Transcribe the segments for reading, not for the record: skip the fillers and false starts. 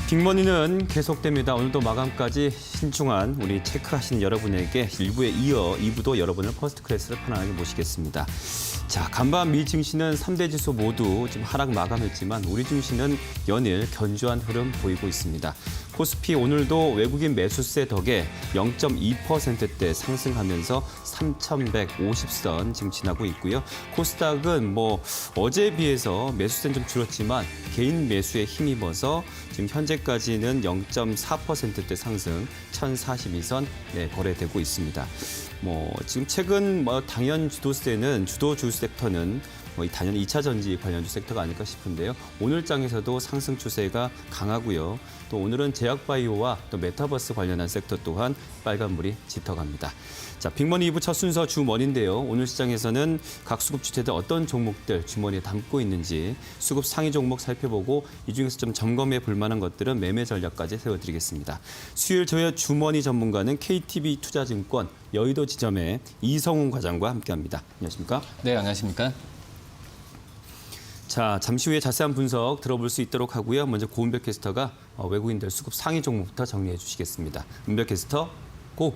빅머니는 계속됩니다. 오늘도 마감까지 신중한 우리 체크하신 여러분에게 1부에 이어 2부도 여러분을 퍼스트 클래스를 편안하게 모시겠습니다. 자, 간밤 미 증시는 3대 지수 모두 지금 하락 마감했지만 우리 증시는 연일 견조한 흐름 보이고 있습니다. 코스피 오늘도 외국인 매수세 덕에 0.2%대 상승하면서 3,150선 지금 지나고 있고요. 코스닥은 어제에 비해서 매수세는 좀 줄었지만 개인 매수에 힘입어서 지금 현재까지는 0.4%대 상승 1,042선 거래되고 있습니다. 지금 최근 당연 주도세는 주주 섹터는 단연 2차 전지 관련주 섹터가 아닐까 싶은데요. 오늘 장에서도 상승 추세가 강하고요. 또 오늘은 제약바이오와 또 메타버스 관련한 섹터 또한 빨간불이 짙어갑니다. 자, 빅머니 2부 첫 순서 주머니인데요. 오늘 시장에서는 각 수급 주체들 어떤 종목들 주머니에 담고 있는지 수급 상위 종목 살펴보고 이 중에서 좀 점검해 볼 만한 것들은 매매 전략까지 세워드리겠습니다. 수요일 저희 주머니 전문가는 KTB 투자증권 여의도 지점의 이성훈 과장과 함께합니다. 안녕하십니까? 네, 안녕하십니까? 자, 잠시 후에 자세한 분석 들어볼 수 있도록 하고요. 먼저 고은별 캐스터가 외국인들 수급 상위 종목부터 정리해 주시겠습니다. 은별 캐스터, 고!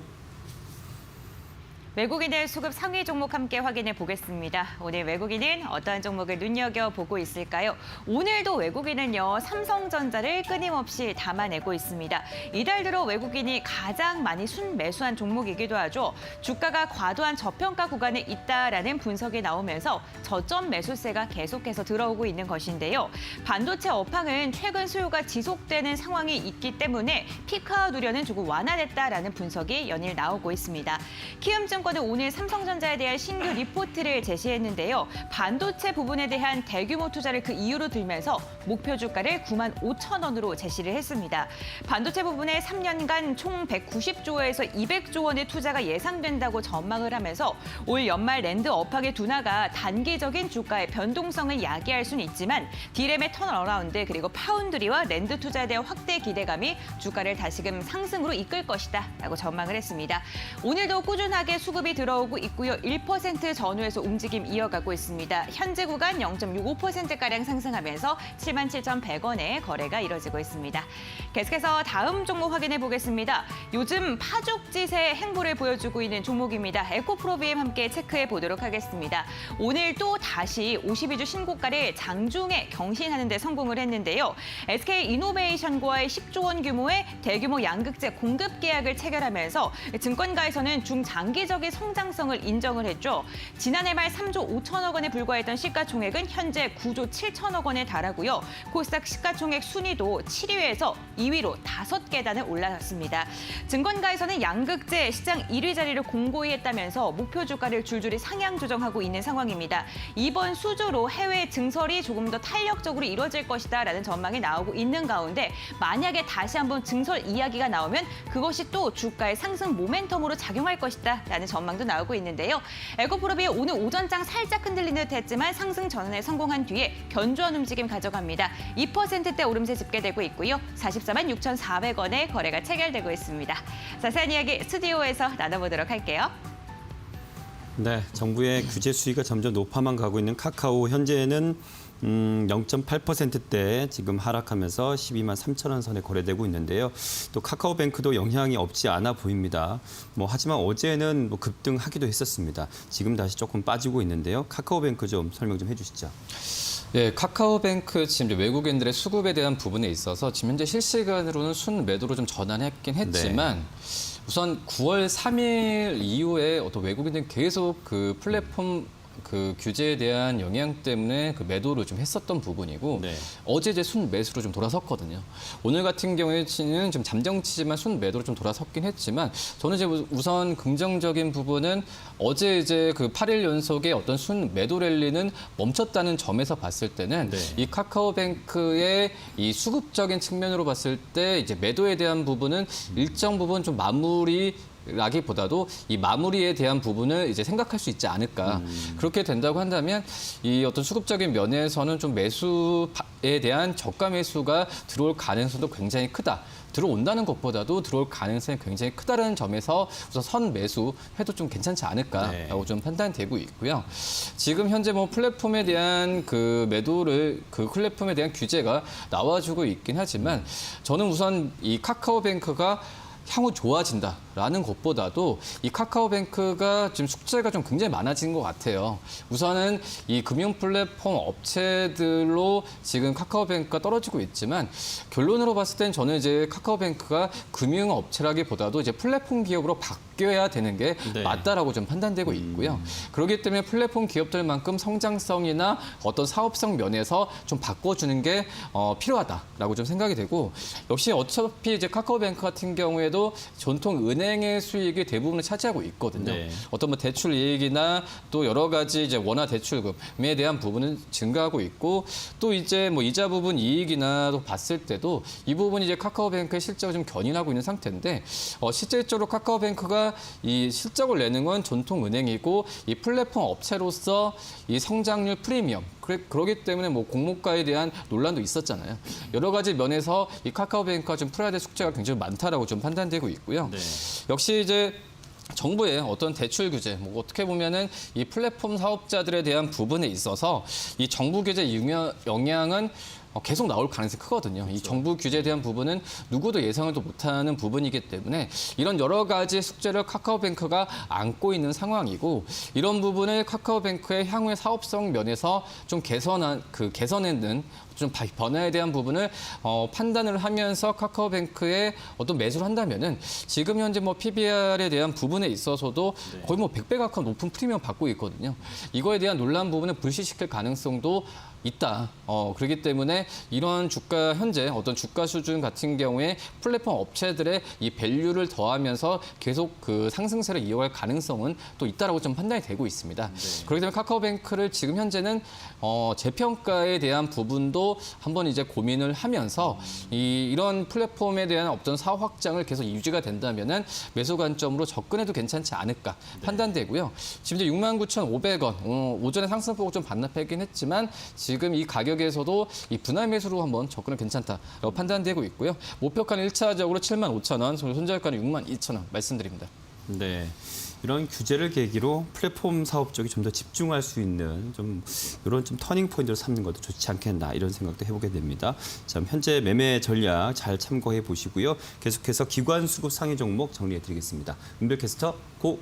외국인의 수급 상위 종목 함께 확인해 보겠습니다. 오늘 외국인은 어떠한 종목을 눈여겨보고 있을까요? 오늘도 외국인은요, 삼성전자를 끊임없이 담아내고 있습니다. 이달 들어 외국인이 가장 많이 순매수한 종목이기도 하죠. 주가가 과도한 저평가 구간에 있다라는 분석이 나오면서 저점 매수세가 계속해서 들어오고 있는 것인데요. 반도체 업황은 최근 수요가 지속되는 상황이 있기 때문에 피크아웃 우려는 조금 완화됐다라는 분석이 연일 나오고 있습니다. 키움증권은 오늘 삼성전자에 대한 신규 리포트를 제시했는데요. 반도체 부분에 대한 대규모 투자를 그 이유로 들면서 목표 주가를 95,000원으로 제시를 했습니다. 반도체 부분에 3년간 총 190조에서 200조 원의 투자가 예상된다고 전망을 하면서 올 연말 랜드 업황의 둔화가 단기적인 주가의 변동성을 야기할 수는 있지만 디램의 턴어라운드 그리고 파운드리와 랜드 투자에 대한 확대 기대감이 주가를 다시금 상승으로 이끌 것이다 라고 전망을 했습니다. 오늘도 꾸준하게 수급이 들어오고 있고요. 1% 전후에서 움직임 이어가고 있습니다. 현재 구간 0.65%가량 상승하면서 77,100원에 거래가 이뤄지고 있습니다. 계속해서 다음 종목 확인해 보겠습니다. 요즘 파죽지세 행보를 보여주고 있는 종목입니다. 에코프로비엠 함께 체크해 보도록 하겠습니다. 오늘 또 다시 52주 신고가를 장중에 경신하는 데 성공을 했는데요. SK이노베이션과의 10조 원 규모의 대규모 양극재 공급 계약을 체결하면서 증권가에서는 중장기적인 성장성을 인정을 했죠. 지난해 말 3조 5천억 원에 불과했던 시가총액은 현재 9조 7천억 원에 달하고요. 코스닥 시가총액 순위도 7위에서 2위로 5계단을 올라갔습니다. 증권가에서는 양극재 시장 1위 자리를 공고히 했다면서 목표 주가를 줄줄이 상향 조정하고 있는 상황입니다. 이번 수주로 해외 증설이 조금 더 탄력적으로 이루어질 것이다라는 전망이 나오고 있는 가운데 만약에 다시 한번 증설 이야기가 나오면 그것이 또 주가의 상승 모멘텀으로 작용할 것이다라는 전망도 나오고 있는데요. 에코프로비 오늘 오전장 살짝 흔들리는 듯 했지만 상승 전환에 성공한 뒤에 견조한 움직임 가져갑니다. 2%대 오름세 집계되고 있고요. 44만 6,400원에 거래가 체결되고 있습니다. 자세한 이야기 스튜디오에서 나눠보도록 할게요. 네, 정부의 규제 수위가 점점 높아만 가고 있는 카카오 현재는 0.8%대 지금 하락하면서 12만 3천원 선에 거래되고 있는데요. 또 카카오뱅크도 영향이 없지 않아 보입니다. 하지만 어제는 급등하기도 했었습니다. 지금 다시 조금 빠지고 있는데요. 카카오뱅크 좀 설명 좀 해주시죠. 네, 카카오뱅크 지금 외국인들의 수급에 대한 부분에 있어서 지금 현재 실시간으로는 순매도로 좀 전환했긴 했지만 우선 9월 3일 이후에 어떤 외국인들은 계속 그 플랫폼 규제에 대한 영향 때문에 그 매도를 좀 했었던 부분이고 어제 이제 순매수로 좀 돌아섰거든요. 오늘 같은 경우에는 좀 잠정치지만 순매도로 좀 돌아섰긴 했지만 저는 이제 우선 긍정적인 부분은 어제 이제 그 8일 연속의 어떤 순매도 랠리는 멈췄다는 점에서 봤을 때는 이 카카오뱅크의 이 수급적인 측면으로 봤을 때 이제 매도에 대한 부분은 일정 부분 좀 마무리 라기보다도 이 마무리에 대한 부분을 이제 생각할 수 있지 않을까. 그렇게 된다고 한다면 이 어떤 수급적인 면에서는 좀 매수에 대한 저가 매수가 들어올 가능성도 굉장히 크다. 들어온다는 것보다도 들어올 가능성이 굉장히 크다는 점에서 우선 선 매수 해도 좀 괜찮지 않을까라고 좀 판단되고 있고요. 지금 현재 뭐 플랫폼에 대한 그 매도를 그 플랫폼에 대한 규제가 나와주고 있긴 하지만 저는 우선 이 카카오뱅크가 향후 좋아진다라는 것보다도 이 카카오뱅크가 지금 숙제가 좀 굉장히 많아진 것 같아요. 우선은 이 금융 플랫폼 업체들로 지금 카카오뱅크가 떨어지고 있지만 결론으로 봤을 땐 저는 이제 카카오뱅크가 금융 업체라기보다도 이제 플랫폼 기업으로 바뀌어야 되는 게 맞다라고 좀 판단되고 있고요. 그렇기 때문에 플랫폼 기업들만큼 성장성이나 어떤 사업성 면에서 좀 바꿔주는 게 필요하다라고 좀 생각이 되고 역시 어차피 이제 카카오뱅크 같은 경우에도 전통 은행의 수익이 대부분을 차지하고 있거든요. 어떤 뭐 대출 이익이나 또 여러 가지 이제 원화 대출금에 대한 부분은 증가하고 있고 또 이제 뭐 이자 부분 이익이나 또 봤을 때도 이 부분이 이제 카카오뱅크의 실적을 좀 견인하고 있는 상태인데 실질적으로 카카오뱅크가 이 실적을 내는 건 전통 은행이고 이 플랫폼 업체로서 이 성장률 프리미엄 그러기 때문에 뭐 공모가에 대한 논란도 있었잖아요. 여러 가지 면에서 이 카카오뱅크가 좀 풀어야 될 숙제가 굉장히 많다라고 좀 판단되고 있고요. 역시 이제 정부의 어떤 대출 규제, 뭐 어떻게 보면은 이 플랫폼 사업자들에 대한 부분에 있어서 이 정부 규제 영향은 계속 나올 가능성이 크거든요. 이 정부 규제에 대한 부분은 누구도 예상을 못하는 부분이기 때문에 이런 여러 가지 숙제를 카카오뱅크가 안고 있는 상황이고 이런 부분을 카카오뱅크의 향후의 사업성 면에서 좀 개선에는 좀 변화에 대한 부분을 판단을 하면서 카카오뱅크에 어떤 매수를 한다면은 지금 현재 뭐 PBR에 대한 부분에 있어서도 거의 뭐 100배 가까운 높은 프리미엄 받고 있거든요. 이거에 대한 논란 부분을 불식시킬 가능성도 있다. 그렇기 때문에 이런 주가 현재 어떤 주가 수준 같은 경우에 플랫폼 업체들의 이 밸류를 더하면서 계속 그 상승세를 이어갈 가능성은 또 있다라고 좀 판단이 되고 있습니다. 그렇기 때문에 카카오뱅크를 지금 현재는 재평가에 대한 부분도 한번 이제 고민을 하면서 이런 플랫폼에 대한 어떤 사업 확장을 계속 유지가 된다면은 매수 관점으로 접근해도 괜찮지 않을까 판단되고요. 지금 이제 69,500원 오전에 상승폭을 좀 반납하긴 했지만 지금 이 가격에서도 이 분할 매수로 한번 접근은 괜찮다라고 판단되고 있고요. 목표가는 1차적으로 75,000원, 손절가는 62,000원 말씀드립니다. 네. 이런 규제를 계기로 플랫폼 사업 쪽이 좀 더 집중할 수 있는 좀 이런 좀 터닝 포인트를 삼는 것도 좋지 않겠나 이런 생각도 해보게 됩니다. 자, 현재 매매 전략 잘 참고해 보시고요. 계속해서 기관 수급 상위 종목 정리해 드리겠습니다. 은별 캐스터 고.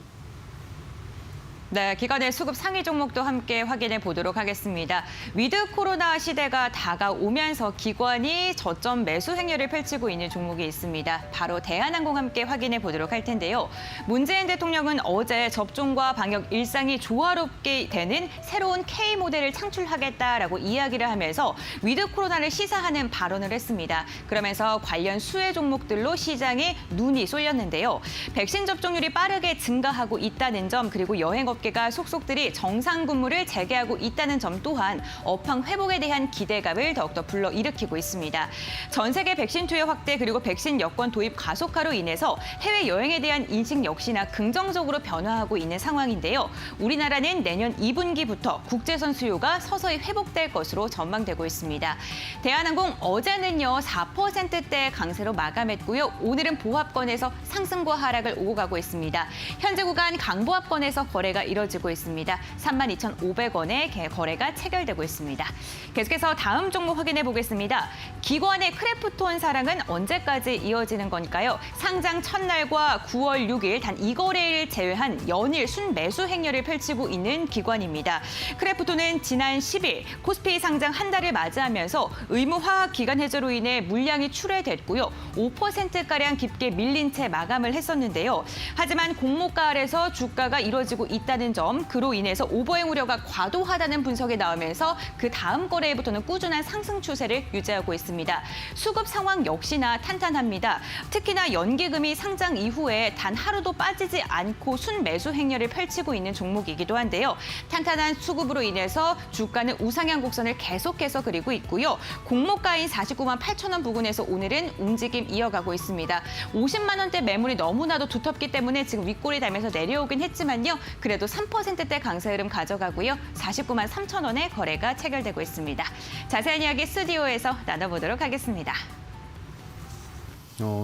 네, 기관의 수급 상위 종목도 함께 확인해 보도록 하겠습니다. 위드 코로나 시대가 다가오면서 기관이 저점 매수 행렬을 펼치고 있는 종목이 있습니다. 바로 대한항공 함께 확인해 보도록 할 텐데요. 문재인 대통령은 어제 접종과 방역 일상이 조화롭게 되는 새로운 K 모델을 창출하겠다라고 이야기를 하면서 위드 코로나를 시사하는 발언을 했습니다. 그러면서 관련 수혜 종목들로 시장에 눈이 쏠렸는데요. 백신 접종률이 빠르게 증가하고 있다는 점 그리고 여행업 업계가 속속들이 정상 근무를 재개하고 있다는 점 또한 업황 회복에 대한 기대감을 더욱더 불러일으키고 있습니다. 전 세계 백신 투여 확대 그리고 백신 여권 도입 가속화로 인해서 해외여행에 대한 인식 역시나 긍정적으로 변화하고 있는 상황인데요. 우리나라는 내년 2분기부터 국제선 수요가 서서히 회복될 것으로 전망되고 있습니다. 대한항공 어제는요 4%대 강세로 마감했고요. 오늘은 보합권에서 상승과 하락을 오고 가고 있습니다. 현재 구간 강보합권에서 거래가 이뤄지고 있습니다. 32,500원에 거래가 체결되고 있습니다. 계속해서 다음 종목 확인해 보겠습니다. 기관의 크래프톤 사랑은 언제까지 이어지는 건가요? 상장 첫날과 9월 6일 단 2거래일 제외한 연일 순매수 행렬을 펼치고 있는 기관입니다. 크래프톤은 지난 10일 코스피 상장 한 달을 맞이하면서 의무 화학 기간 해제로 인해 물량이 출회됐고요. 5%가량 깊게 밀린 채 마감을 했었는데요. 하지만 공모가 아래서 주가가 이뤄지고 있다는 있다는 점, 그로 인해서 오버행 우려가 과도하다는 분석이 나오면서 그 다음 거래일부터는 꾸준한 상승 추세를 유지하고 있습니다. 수급 상황 역시나 탄탄합니다. 특히나 연기금이 상장 이후에 단 하루도 빠지지 않고 순매수 행렬을 펼치고 있는 종목이기도 한데요. 탄탄한 수급으로 인해서 주가는 우상향 곡선을 계속해서 그리고 있고요. 공모가인 49만 8천 원 부근에서 오늘은 움직임 이어가고 있습니다. 50만 원대 매물이 너무나도 두텁기 때문에 지금 윗골이 달면서 내려오긴 했지만요. 그래도 3%대 강세 흐름 가져가고요. 49만 3천 원에 거래가 체결되고 있습니다. 자세한 이야기 스튜디오에서 나눠보도록 하겠습니다.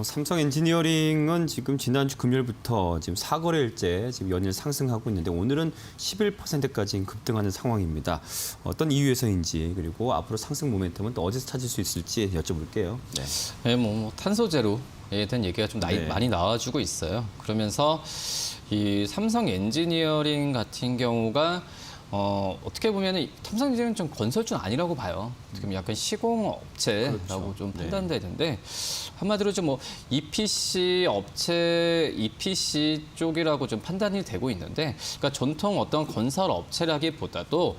삼성 엔지니어링은 지금 지난주 금요일부터 지금 4거래일째 지금 연일 상승하고 있는데 오늘은 11%까지 급등하는 상황입니다. 어떤 이유에서인지 그리고 앞으로 상승 모멘텀은 또 어디서 찾을 수 있을지 여쭤볼게요. 네, 뭐 탄소 제로에 대한 얘기가 좀 네. 많이 나와주고 있어요. 그러면서 이 삼성 엔지니어링 같은 경우가 어떻게 보면은 삼성 엔지니어링은 좀 건설주는 아니라고 봐요. 지금 약간 시공업체라고 그렇죠. 좀 네. 판단되는데 한마디로 좀 뭐 EPC 업체, EPC 쪽이라고 좀 판단이 되고 있는데, 그러니까 전통 어떤 건설 업체라기보다도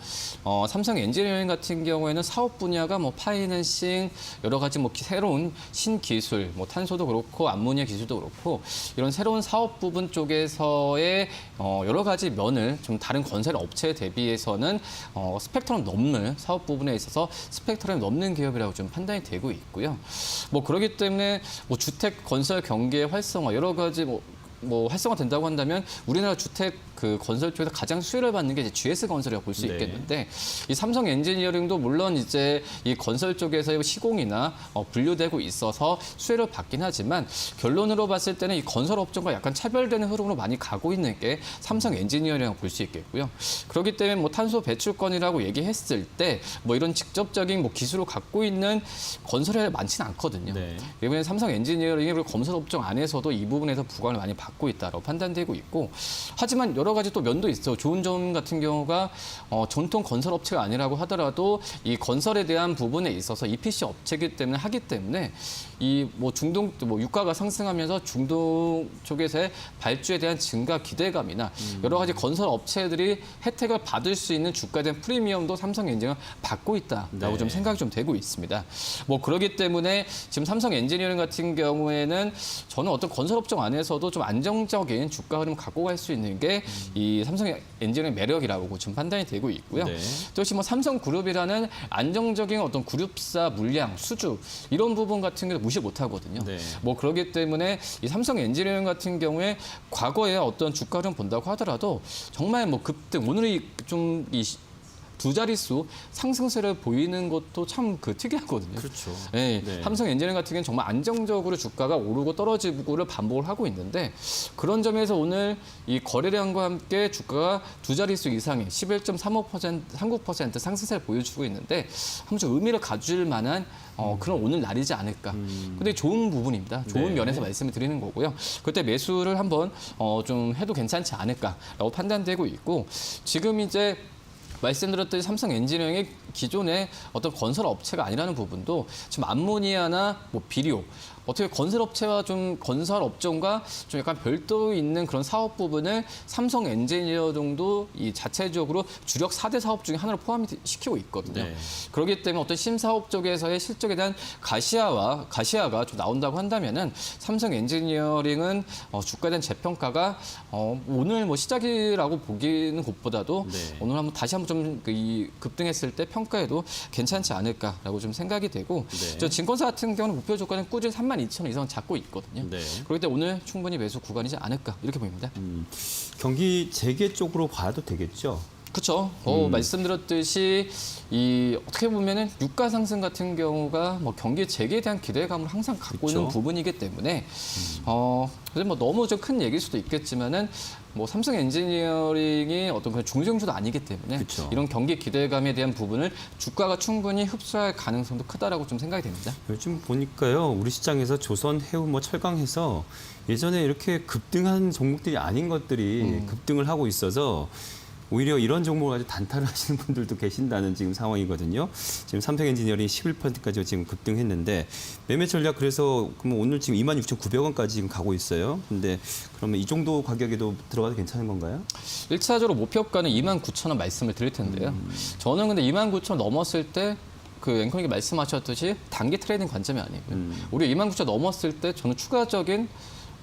삼성 엔지니어링 같은 경우에는 사업 분야가 뭐 파이낸싱 여러 가지 뭐 새로운 신기술, 뭐 탄소도 그렇고 암모니아 기술도 그렇고 이런 새로운 사업 부분 쪽에서의 여러 가지 면을 좀 다른 건설 업체에 대비해서는 스펙트럼 넘는 사업 부분에 있어서 스펙트럼이 넘는 기업이라고 좀 판단이 되고 있고요. 뭐 그렇기 때문에 뭐 주택 건설 경기의 활성화 여러 가지 뭐 활성화 된다고 한다면 우리나라 주택 그 건설 쪽에서 가장 수혜를 받는 게 이제 GS 건설이라고 볼 수 네. 있겠는데 이 삼성 엔지니어링도 물론 이제 이 건설 쪽에서의 시공이나 분류되고 있어서 수혜를 받긴 하지만 결론으로 봤을 때는 이 건설 업종과 약간 차별되는 흐름으로 많이 가고 있는 게 삼성 엔지니어링이라고 볼 수 있겠고요. 그렇기 때문에 뭐 탄소 배출권이라고 얘기했을 때 뭐 이런 직접적인 뭐 기술을 갖고 있는 건설에 많지는 않거든요. 네. 이번에 삼성 엔지니어링이 그리고 건설 업종 안에서도 이 부분에서 부각을 많이 받고 있다고 판단되고 있고, 하지만 여러 가지 또 면도 있어. 좋은 점 같은 경우가 전통 건설 업체가 아니라고 하더라도 이 건설에 대한 부분에 있어서 EPC 업체이기 때문에 하기 때문에 이 뭐 중동 뭐 유가가 상승하면서 중동 쪽에서의 발주에 대한 증가 기대감이나 여러 가지 건설 업체들이 혜택을 받을 수 있는 주가에 대한 프리미엄도 삼성 엔지니어링 받고 있다라고 네. 좀 생각이 좀 되고 있습니다. 뭐 그렇기 때문에 지금 삼성 엔지니어링 같은 경우에는 저는 어떤 건설 업종 안에서도 좀 안정적인 주가 흐름 갖고 갈 수 있는 게 이 삼성 엔지니어링 매력이라고 지금 판단이 되고 있고요. 네. 또 역시 뭐 삼성그룹이라는 안정적인 어떤 그룹사 물량, 수주 이런 부분 같은 게 무시 못 하거든요. 네. 뭐 그렇기 때문에 이 삼성 엔지니어링 같은 경우에 과거에 어떤 주가 흐름 본다고 하더라도 정말 뭐 급등 오늘이 좀 두 자릿수 상승세를 보이는 것도 참 특이하거든요. 그렇죠. 네, 네. 삼성 엔지니어링 같은 경우는 정말 안정적으로 주가가 오르고 떨어지고를 반복을 하고 있는데 그런 점에서 오늘 이 거래량과 함께 주가가 두 자릿수 이상의 11.35%, 39% 상승세를 보여주고 있는데 한번 좀 의미를 가질 만한 그런 오늘 날이지 않을까. 근데 좋은 부분입니다. 좋은 네. 면에서 말씀을 드리는 거고요. 그때 매수를 한번 좀 해도 괜찮지 않을까라고 판단되고 있고, 지금 이제 말씀드렸듯이 삼성 엔지니어링이 기존의 어떤 건설 업체가 아니라는 부분도 지금 암모니아나 뭐 비료 어떻게 건설 업체와 좀 건설 업종과 좀 약간 별도 있는 그런 사업 부분을 삼성 엔지니어링도 이 자체적으로 주력 4대 사업 중에 하나로 포함시키고 있거든요. 네. 그렇기 때문에 어떤 신사업 쪽에서의 실적에 대한 가시화가 좀 나온다고 한다면은 삼성 엔지니어링은 주가에 대한 재평가가 오늘 뭐 시작이라고 보기는 것보다도 네. 오늘 다시 한번 좀 이 급등했을 때 평가에도 괜찮지 않을까라고 좀 생각이 되고, 네. 저 증권사 같은 경우는 목표 주가는 꾸준히 32,000원 이상 잡고 있거든요. 네. 그렇기 때문에 오늘 충분히 매수 구간이지 않을까 이렇게 보입니다. 경기 재개 쪽으로 봐도 되겠죠. 그렇죠. 말씀드렸듯이 이 어떻게 보면은 유가 상승 같은 경우가 뭐 경기 재개에 대한 기대감을 항상 갖고 그쵸. 있는 부분이기 때문에 그래서 뭐 너무 좀 큰 얘기일 수도 있겠지만은 뭐 삼성 엔지니어링이 어떤 그런 중소형주도 아니기 때문에 그쵸. 이런 경기 기대감에 대한 부분을 주가가 충분히 흡수할 가능성도 크다라고 좀 생각이 됩니다. 요즘 보니까요, 우리 시장에서 조선, 해우, 뭐 철강해서 예전에 이렇게 급등한 종목들이 아닌 것들이 급등을 하고 있어서 오히려 이런 종목을 아주 단타를 하시는 분들도 계신다는 지금 상황이거든요. 지금 삼성엔지니어링 11%까지 지금 급등했는데 매매 전략 그래서 그럼 오늘 지금 26,900원까지 지금 가고 있어요. 근데 그러면 이 정도 가격에도 들어가도 괜찮은 건가요? 1차적으로 목표가는 29,000원 말씀을 드릴 텐데요. 저는 근데 29,000원 넘었을 때 그 앵커님이 말씀하셨듯이 단기 트레이딩 관점이 아니고요. 우리 29,000원 넘었을 때 저는 추가적인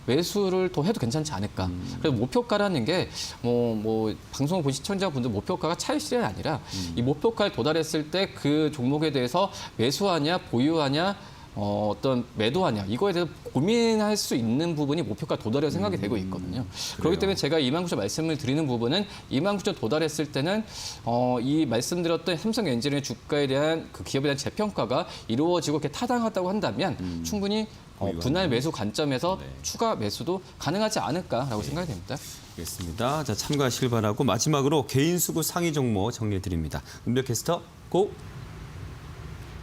매수를 더 해도 괜찮지 않을까. 그래서 목표가라는 게 뭐 방송을 보신 시청자분들 목표가가 차익실현이 아니라 이 목표가에 도달했을 때 그 종목에 대해서 매수하냐 보유하냐 어떤 매도하냐 이거에 대해서 고민할 수 있는 부분이 목표가 도달이라고 생각이 되고 있거든요. 그렇기 때문에 제가 29,000 말씀을 드리는 부분은 29,000 도달했을 때는 이 말씀드렸던 삼성엔지니어링 주가에 대한 그 기업에 대한 재평가가 이루어지고 이렇게 타당하다고 한다면 충분히 분할 매수 관점에서 추가 매수도 가능하지 않을까라고 생각이 됩니다. 알겠습니다. 자, 참가하시길 바라고 마지막으로 개인 수급 상위 종목 정리해 드립니다. 은별 캐스터 고!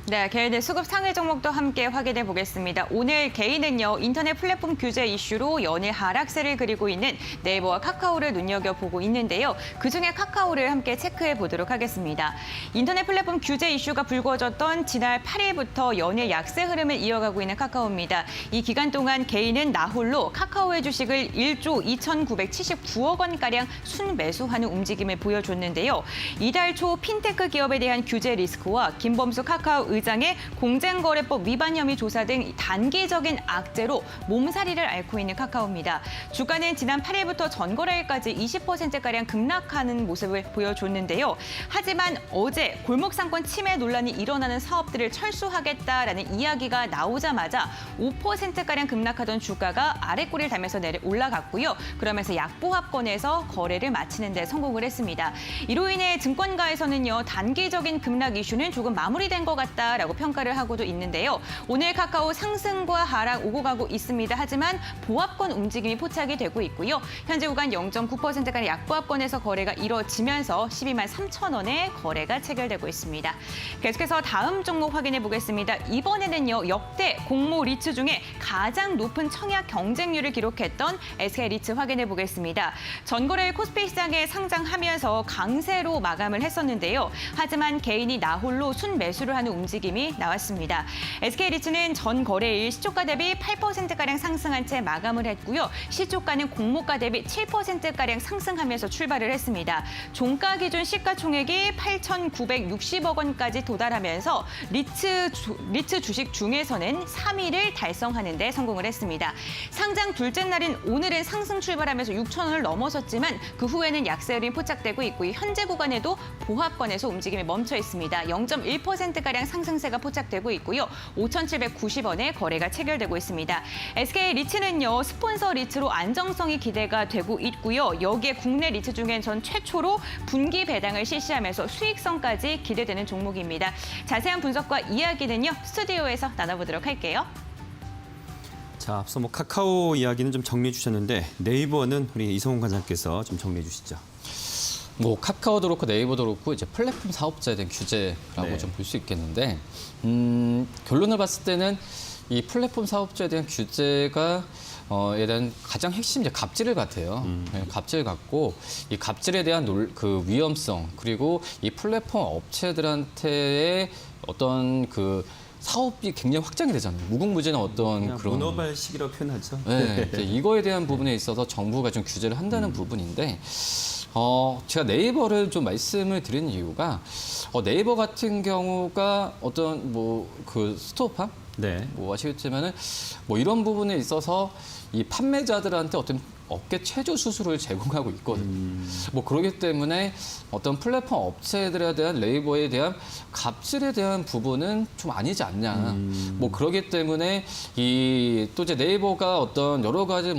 네, 개인의 수급 상위 종목도 함께 확인해 보겠습니다. 오늘 개인은요, 인터넷 플랫폼 규제 이슈로 연일 하락세를 그리고 있는 네이버와 카카오를 눈여겨보고 있는데요. 그중에 카카오를 함께 체크해 보도록 하겠습니다. 인터넷 플랫폼 규제 이슈가 불거졌던 지난 8일부터 연일 약세 흐름을 이어가고 있는 카카오입니다. 이 기간 동안 개인은 나홀로 카카오의 주식을 1조 2,979억 원가량 순매수하는 움직임을 보여줬는데요. 이달 초 핀테크 기업에 대한 규제 리스크와 김범수 카카오 의장의 공정거래법 위반 혐의 조사 등 단기적인 악재로 몸살이를 앓고 있는 카카오입니다. 주가는 지난 8일부터 전거래일까지 20%가량 급락하는 모습을 보여줬는데요. 하지만 어제 골목상권 침해 논란이 일어나는 사업들을 철수하겠다라는 이야기가 나오자마자 5%가량 급락하던 주가가 아래꼬리를 달면서 올라갔고요. 그러면서 약보합권에서 거래를 마치는 데 성공을 했습니다. 이로 인해 증권가에서는요, 단기적인 급락 이슈는 조금 마무리된 것 같다. 라고 평가를 하고도 있는데요. 오늘 카카오 상승과 하락 오고 가고 있습니다. 하지만 보합권 움직임이 포착이 되고 있고요. 현재 구간 0.9%가량 약보합권에서 거래가 이뤄지면서 12만 3천 원에 거래가 체결되고 있습니다. 계속해서 다음 종목 확인해 보겠습니다. 이번에는요, 역대 공모 리츠 중에 가장 높은 청약 경쟁률을 기록했던 SK 리츠 확인해 보겠습니다. 전거래일 코스피 시장에 상장하면서 강세로 마감을 했었는데요. 하지만 개인이 나홀로 순매수를 하는 움직임이 나왔습니다. SK리츠는 전 거래일 시초가 대비 8%가량 상승한 채 마감을 했고요. 시초가는 공모가 대비 7%가량 상승하면서 출발을 했습니다. 종가 기준 시가총액이 8,960억 원까지 도달하면서 리츠 주식 중에서는 3위를 달성하는 데 성공을 했습니다. 상장 둘째 날인 오늘은 상승 출발하면서 6천 원을 넘어섰지만 그 후에는 약세 흐름이 포착되고 있고 현재 구간에도 보합권에서 움직임이 멈춰 있습니다. 0.1%가량 상승세가 포착되고 있고요. 5,790원에 거래가 체결되고 있습니다. SK 리츠는요, 스폰서 리츠로 안정성이 기대가 되고 있고요. 여기에 국내 리츠 중엔 전 최초로 분기 배당을 실시하면서 수익성까지 기대되는 종목입니다. 자세한 분석과 이야기는요, 스튜디오에서 나눠보도록 할게요. 자, 앞서 뭐 카카오 이야기는 좀 정리해 주셨는데 네이버는 우리 이성훈 관장께서 좀 정리해 주시죠. 뭐 카카오도 그렇고 네이버도 그렇고 이제 플랫폼 사업자에 대한 규제라고 네. 좀 볼 수 있겠는데 결론을 봤을 때는 이 플랫폼 사업자에 대한 규제가 에 대한 가장 핵심 이제 갑질 같아요. 네, 갑질 같고 이 갑질에 대한 그 위험성 그리고 이 플랫폼 업체들한테의 어떤 그 사업이 굉장히 확장이 되잖아요. 무궁무진한 어떤 그런 문어발식이라고 표현하죠. 네, 이제 이거에 대한 부분에 있어서 정부가 좀 규제를 한다는 부분인데 제가 네이버를 좀 말씀을 드리는 이유가 네이버 같은 경우가 어떤 뭐 그 스토어팜 네. 뭐 아시겠지만은 뭐 이런 부분에 있어서 이 판매자들한테 어떤 업계 최저 수수료를 제공하고 있거든요. 뭐 그렇기 때문에 어떤 플랫폼 업체들에 대한 네이버에 대한 갑질에 대한 부분은 좀 아니지 않냐. 뭐 그렇기 때문에 이 또 이제 네이버가 어떤 여러 가지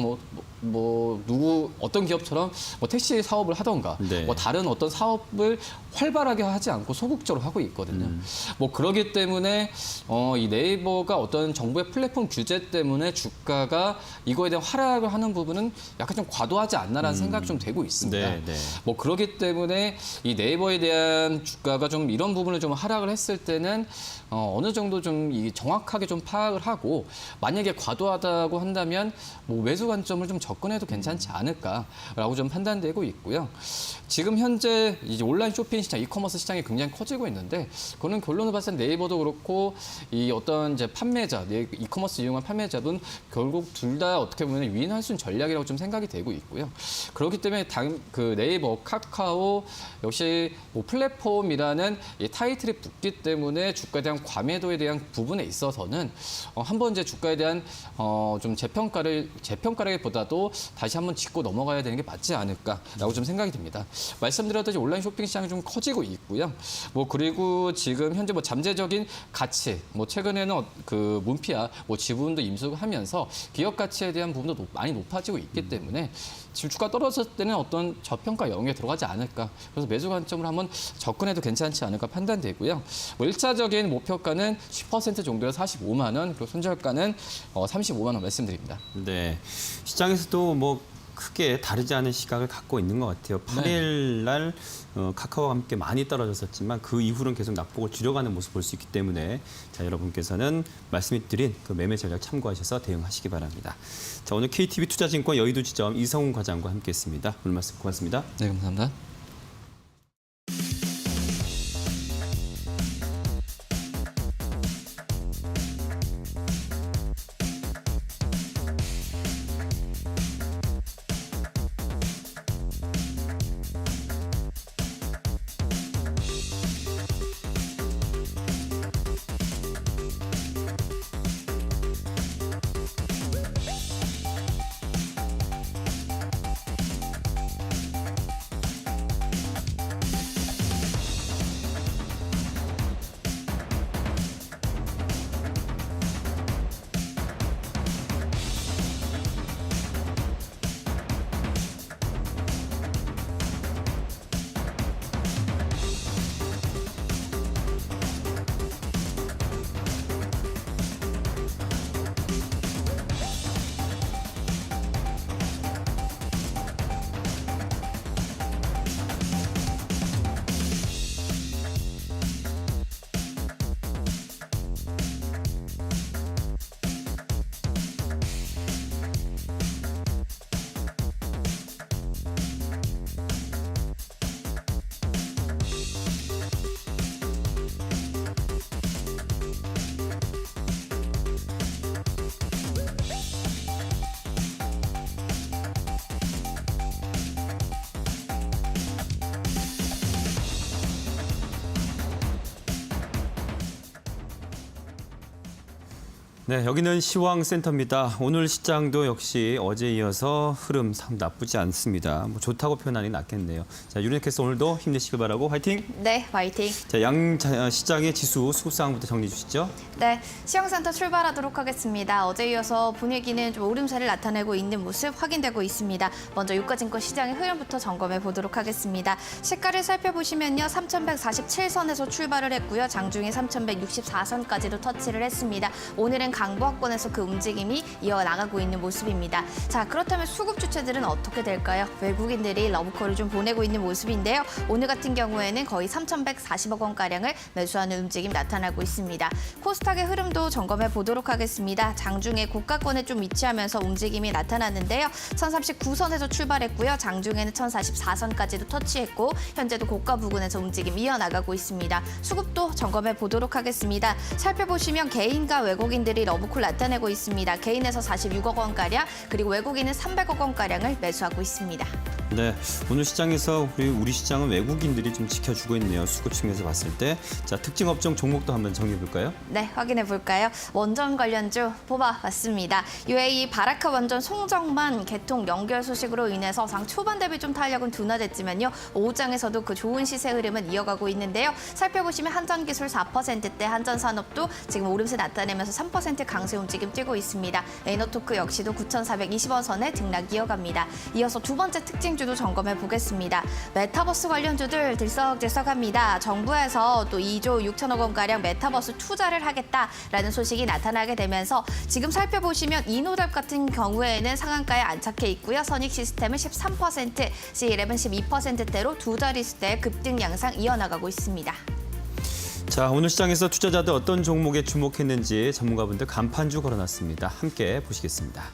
어떤 기업처럼 뭐 택시 사업을 하던가 네. 뭐 다른 어떤 사업을 활발하게 하지 않고 소극적으로 하고 있거든요. 뭐 그러기 때문에 이 네이버가 어떤 정부의 플랫폼 규제 때문에 주가가 이거에 대한 하락을 하는 부분은 약간 좀 과도하지 않나라는 생각이 좀 되고 있습니다. 네, 네. 뭐 그러기 때문에 이 네이버에 대한 주가가 좀 이런 부분을 좀 하락을 했을 때는 어느 정도 좀 정확하게 좀 파악을 하고 만약에 과도하다고 한다면 뭐 매수 관점을 좀 접근해도 괜찮지 않을까라고 좀 판단되고 있고요. 지금 현재 이제 온라인 쇼핑 시장, 이커머스 시장이 굉장히 커지고 있는데 그거는 결론을 봤을 때 네이버도 그렇고 이 어떤 이제 판매자, 이커머스 이용한 판매자분 결국 둘 다 어떻게 보면 윈할 수 있는 전략이라고 좀 생각이 되고 있고요. 그렇기 때문에 그 네이버, 카카오 역시 뭐 플랫폼이라는 이 타이틀이 붙기 때문에 주가에 대한 과매도에 대한 부분에 있어서는 한번 이제 주가에 대한 좀 재평가라기보다도 다시 한번 짚고 넘어가야 되는 게 맞지 않을까라고 좀 생각이 듭니다. 말씀드렸듯이 온라인 쇼핑 시장이 좀 커지고 있고요. 뭐 그리고 지금 현재 뭐 잠재적인 가치, 뭐 최근에는 그 문피아, 뭐 지분도 임수하면서 기업 가치에 대한 부분도 많이 높아지고 있기 때문에 지금 주가 떨어졌을 때는 어떤 저평가 영역에 들어가지 않을까. 그래서 매수 관점으로 한번 접근해도 괜찮지 않을까 판단되고요. 뭐 1차적인 목표가는 10% 정도에서 45만 원, 그리고 손절가는 35만 원 말씀드립니다. 네, 시장에서도 뭐 크게 다르지 않은 시각을 갖고 있는 것 같아요. 8일 날 카카오와 함께 많이 떨어졌었지만 그 이후로는 계속 낙폭을 줄여가는 모습을 볼 수 있기 때문에 자, 여러분께서는 말씀드린 그 매매 전략 참고하셔서 대응하시기 바랍니다. 자, 오늘 KTB 투자증권 여의도지점 이성훈 과장과 함께했습니다. 오늘 말씀 고맙습니다. 네, 감사합니다. 네, 여기는 시황센터입니다. 오늘 시장도 역시 어제 이어서 흐름 참 나쁘지 않습니다. 뭐 좋다고 표현하니 낫겠네요. 자, 유리캐스 오늘도 힘내시길 바라고 화이팅! 네, 화이팅! 자, 시장의 지수 수급 상황부터 정리해 주시죠. 네, 시황센터 출발하도록 하겠습니다. 어제 이어서 분위기는 좀 오름세를 나타내고 있는 모습 확인되고 있습니다. 먼저 유가증권 시장의 흐름부터 점검해 보도록 하겠습니다. 시가를 살펴보시면요, 3,147선에서 출발을 했고요. 장중에 3,164선까지도 터치를 했습니다. 오늘은 강보합권에서 그 움직임이 이어나가고 있는 모습입니다. 자, 그렇다면 수급 주체들은 어떻게 될까요? 외국인들이 러브콜을 좀 보내고 있는 모습인데요. 오늘 같은 경우에는 거의 3,140억 원가량을 매수하는 움직임 나타나고 있습니다. 코스닥의 흐름도 점검해 보도록 하겠습니다. 장중에 고가권에 좀 위치하면서 움직임이 나타났는데요. 1,039선에서 출발했고요. 장중에는 1,044선까지도 터치했고 현재도 고가 부근에서 움직임 이어나가고 있습니다. 수급도 점검해 보도록 하겠습니다. 살펴보시면 개인과 외국인들이 러브콜 나타내고 있습니다. 개인에서 46억 원가량, 그리고 외국인은 300억 원가량을 매수하고 있습니다. 네, 오늘 시장에서 우리 시장은 외국인들이 좀 지켜주고 있네요. 수급 측면에서 봤을 때. 자, 특징 업종 종목도 한번 정리해 볼까요? 네, 확인해 볼까요? 원전 관련주 뽑아봤습니다. UAE 바라카 원전 송정만 개통 연결 소식으로 인해서 장 초반 대비 좀 탄력은 둔화됐지만요. 오후장에서도 그 좋은 시세 흐름은 이어가고 있는데요. 살펴보시면 한전기술 4%대, 한전산업도 지금 오름세 나타내면서 3% 강세 움직임 띄고 있습니다. 에너토크 역시도 9,420원 선에 등락 이어갑니다. 이어서 두 번째 특징주도 점검해 보겠습니다. 메타버스 관련주들 들썩들썩합니다. 정부에서 또 2조 6천억 원가량 메타버스 투자를 하겠다라는 소식이 나타나게 되면서 지금 살펴보시면 이노답 같은 경우에는 상한가에 안착해 있고요. 선익 시스템은 13%, C11 12%대로 두 자릿수대 급등 양상 이어나가고 있습니다. 자, 오늘 시장에서 투자자들 어떤 종목에 주목했는지 전문가분들 간판주 걸어놨습니다. 함께 보시겠습니다.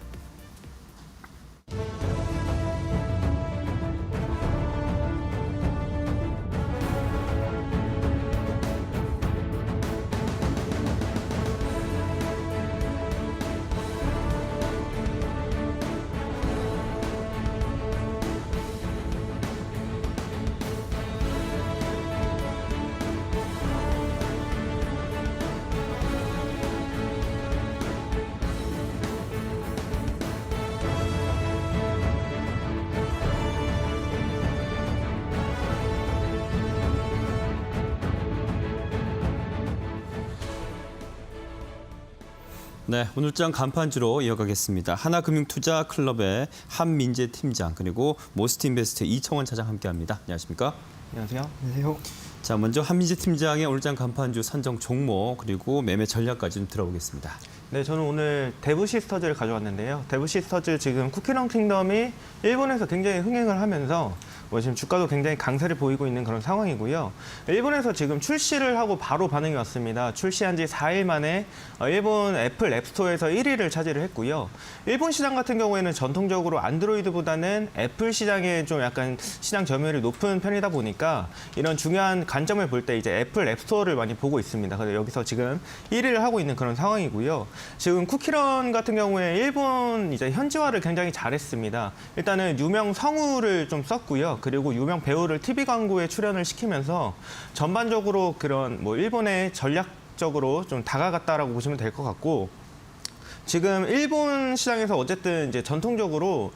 네, 오늘장 간판주로 이어가겠습니다. 하나금융투자클럽의 한민재 팀장 그리고 모스트인베스트 이청원 차장 함께합니다. 안녕하십니까? 안녕하세요. 안녕하세요. 자, 먼저 한민재 팀장의 오늘장 간판주 선정 종목 그리고 매매 전략까지 좀 들어보겠습니다. 네, 저는 오늘 데브시스터즈를 가져왔는데요. 데브시스터즈 지금 쿠키런 킹덤이 일본에서 굉장히 흥행을 하면서 지금 주가도 굉장히 강세를 보이고 있는 그런 상황이고요. 일본에서 지금 출시를 하고 바로 반응이 왔습니다. 출시한 지 4일 만에 일본 애플 앱스토어에서 1위를 차지를 했고요. 일본 시장 같은 경우에는 전통적으로 안드로이드보다는 애플 시장에 좀 약간 시장 점유율이 높은 편이다 보니까 이런 중요한 관점을 볼 때 이제 애플 앱스토어를 많이 보고 있습니다. 그래서 여기서 지금 1위를 하고 있는 그런 상황이고요. 지금 쿠키런 같은 경우에 일본 이제 현지화를 굉장히 잘했습니다. 일단은 유명 성우를 좀 썼고요. 그리고 유명 배우를 TV 광고에 출연을 시키면서 전반적으로 그런 일본에 전략적으로 좀 다가갔다라고 보시면 될 것 같고, 지금 일본 시장에서 어쨌든 이제 전통적으로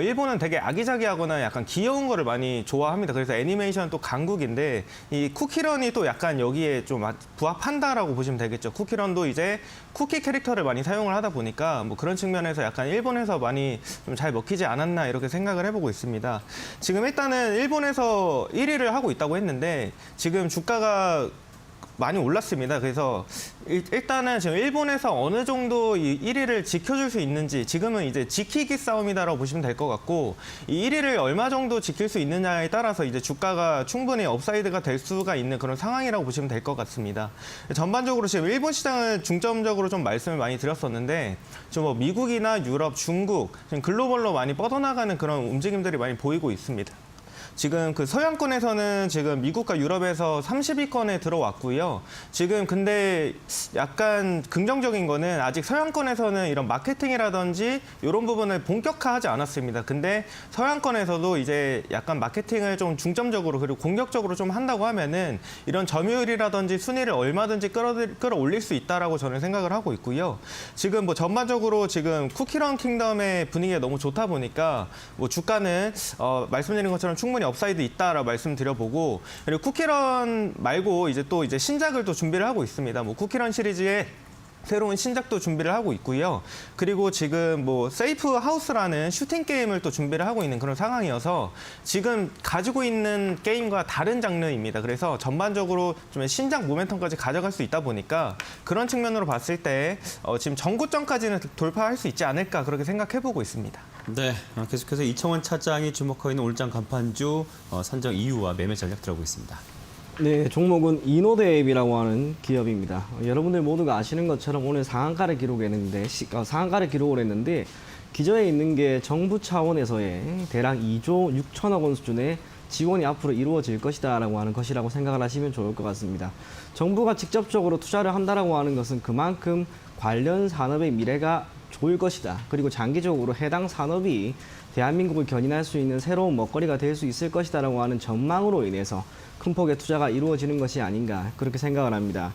일본은 되게 아기자기하거나 약간 귀여운 거를 많이 좋아합니다. 그래서 애니메이션 또 강국인데 이 쿠키런이 또 약간 여기에 좀 부합한다라고 보시면 되겠죠. 쿠키런도 이제 쿠키 캐릭터를 많이 사용을 하다 보니까 그런 측면에서 약간 일본에서 많이 좀 잘 먹히지 않았나 이렇게 생각을 해보고 있습니다. 지금 일단은 일본에서 1위를 하고 있다고 했는데 지금 주가가 많이 올랐습니다. 그래서 일단은 지금 일본에서 어느 정도 이 1위를 지켜줄 수 있는지 지금은 이제 지키기 싸움이다라고 보시면 될 것 같고, 이 1위를 얼마 정도 지킬 수 있느냐에 따라서 이제 주가가 충분히 업사이드가 될 수가 있는 그런 상황이라고 보시면 될 것 같습니다. 전반적으로 지금 일본 시장을 중점적으로 좀 말씀을 많이 드렸었는데 좀 미국이나 유럽, 중국 지금 글로벌로 많이 뻗어나가는 그런 움직임들이 많이 보이고 있습니다. 지금 그 서양권에서는 지금 미국과 유럽에서 30위권에 들어왔고요. 지금 근데 약간 긍정적인 거는 아직 서양권에서는 이런 마케팅이라든지 이런 부분을 본격화하지 않았습니다. 근데 서양권에서도 이제 약간 마케팅을 좀 중점적으로 그리고 공격적으로 좀 한다고 하면은 이런 점유율이라든지 순위를 얼마든지 끌어올릴 수 있다라고 저는 생각을 하고 있고요. 지금 전반적으로 지금 쿠키런 킹덤의 분위기가 너무 좋다 보니까 주가는 말씀드린 것처럼 충분히 업사이드 있다라고 말씀드려보고, 그리고 쿠키런 말고 이제 또 신작을 또 준비를 하고 있습니다. 쿠키런 시리즈에 새로운 신작도 준비를 하고 있고요. 그리고 지금 세이프 하우스라는 슈팅 게임을 또 준비를 하고 있는 그런 상황이어서 지금 가지고 있는 게임과 다른 장르입니다. 그래서 전반적으로 좀 신작 모멘텀까지 가져갈 수 있다 보니까 그런 측면으로 봤을 때 지금 전고점까지는 돌파할 수 있지 않을까 그렇게 생각해보고 있습니다. 네, 계속해서 이청원 차장이 주목하고 있는 오늘장 간판주 선정 이유와 매매 전략 들어보겠습니다. 네, 종목은 이노드앱이라고 하는 기업입니다. 여러분들 모두가 아시는 것처럼 오늘 상한가를 기록을 했는데 기저에 있는 게 정부 차원에서의 대략 2조 6천억 원 수준의 지원이 앞으로 이루어질 것이다라고 하는 것이라고 생각을 하시면 좋을 것 같습니다. 정부가 직접적으로 투자를 한다라고 하는 것은 그만큼 관련 산업의 미래가 좋을 것이다. 그리고 장기적으로 해당 산업이 대한민국을 견인할 수 있는 새로운 먹거리가 될 수 있을 것이다라고 하는 전망으로 인해서 큰 폭의 투자가 이루어지는 것이 아닌가 그렇게 생각을 합니다.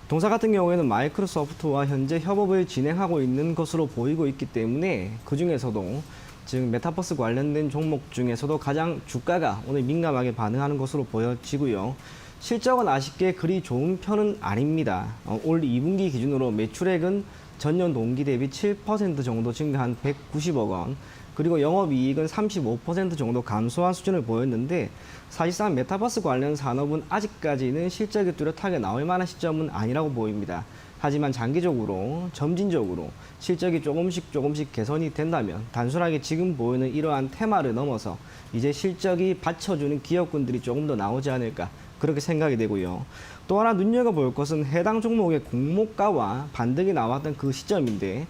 동사 같은 경우에는 마이크로소프트와 현재 협업을 진행하고 있는 것으로 보이고 있기 때문에 그중에서도 지금 메타버스 관련된 종목 중에서도 가장 주가가 오늘 민감하게 반응하는 것으로 보여지고요. 실적은 아쉽게 그리 좋은 편은 아닙니다. 올 2분기 기준으로 매출액은 전년 동기 대비 7% 정도 증가한 190억 원, 그리고 영업이익은 35% 정도 감소한 수준을 보였는데 사실상 메타버스 관련 산업은 아직까지는 실적이 뚜렷하게 나올 만한 시점은 아니라고 보입니다. 하지만 장기적으로 점진적으로 실적이 조금씩 개선이 된다면 단순하게 지금 보이는 이러한 테마를 넘어서 이제 실적이 받쳐주는 기업군들이 조금 더 나오지 않을까 그렇게 생각이 되고요. 또 하나 눈여겨볼 것은 해당 종목의 공모가와 반등이 나왔던 그 시점인데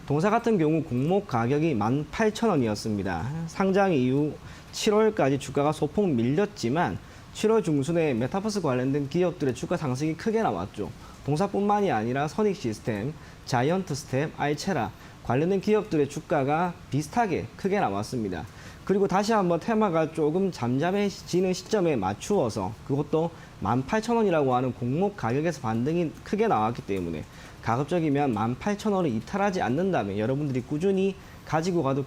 동사 같은 경우 공모 가격이 18,000원이었습니다. 상장 이후 7월까지 주가가 소폭 밀렸지만 7월 중순에 메타버스 관련된 기업들의 주가 상승이 크게 나왔죠. 동사뿐만이 아니라 선익 시스템, 자이언트 스텝, 알체라 관련된 기업들의 주가가 비슷하게 크게 나왔습니다. 그리고 다시 한번 테마가 조금 잠잠해지는 시점에 맞추어서 그것도 18,000원이라고 하는 공모 가격에서 반등이 크게 나왔기 때문에 가급적이면 18,000원을 이탈하지 않는다면 여러분들이 꾸준히 가지고 가도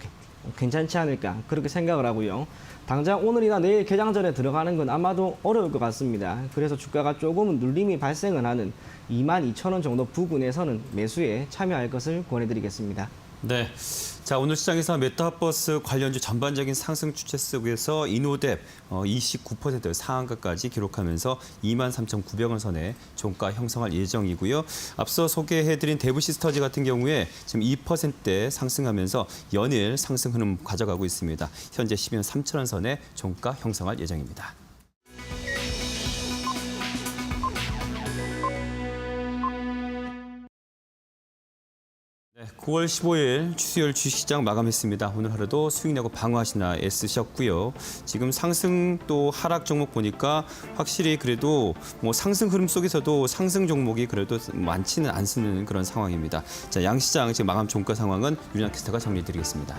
괜찮지 않을까 그렇게 생각을 하고요. 당장 오늘이나 내일 개장 전에 들어가는 건 아마도 어려울 것 같습니다. 그래서 주가가 조금은 눌림이 발생을 하는 22,000원 정도 부근에서는 매수에 참여할 것을 권해드리겠습니다. 네. 자, 오늘 시장에서 메타버스 관련주 전반적인 상승 추세 속에서 이노뎁 29% 상한가까지 기록하면서 23,900원 선에 종가 형성할 예정이고요. 앞서 소개해드린 대부시스터즈 같은 경우에 지금 2%대 상승하면서 연일 상승 흐름 가져가고 있습니다. 현재 12만 3,000원 선에 종가 형성할 예정입니다. 네, 9월 15일 수요일 주식시장 마감했습니다. 오늘 하루도 수익 내고 방어하시나 애쓰셨고요. 지금 상승 또 하락 종목 보니까 확실히 그래도 뭐 상승 흐름 속에서도 상승 종목이 그래도 많지는 않는 그런 상황입니다. 자, 양시장 지금 마감 종가 상황은 윤양 캐스터가 정리해드리겠습니다.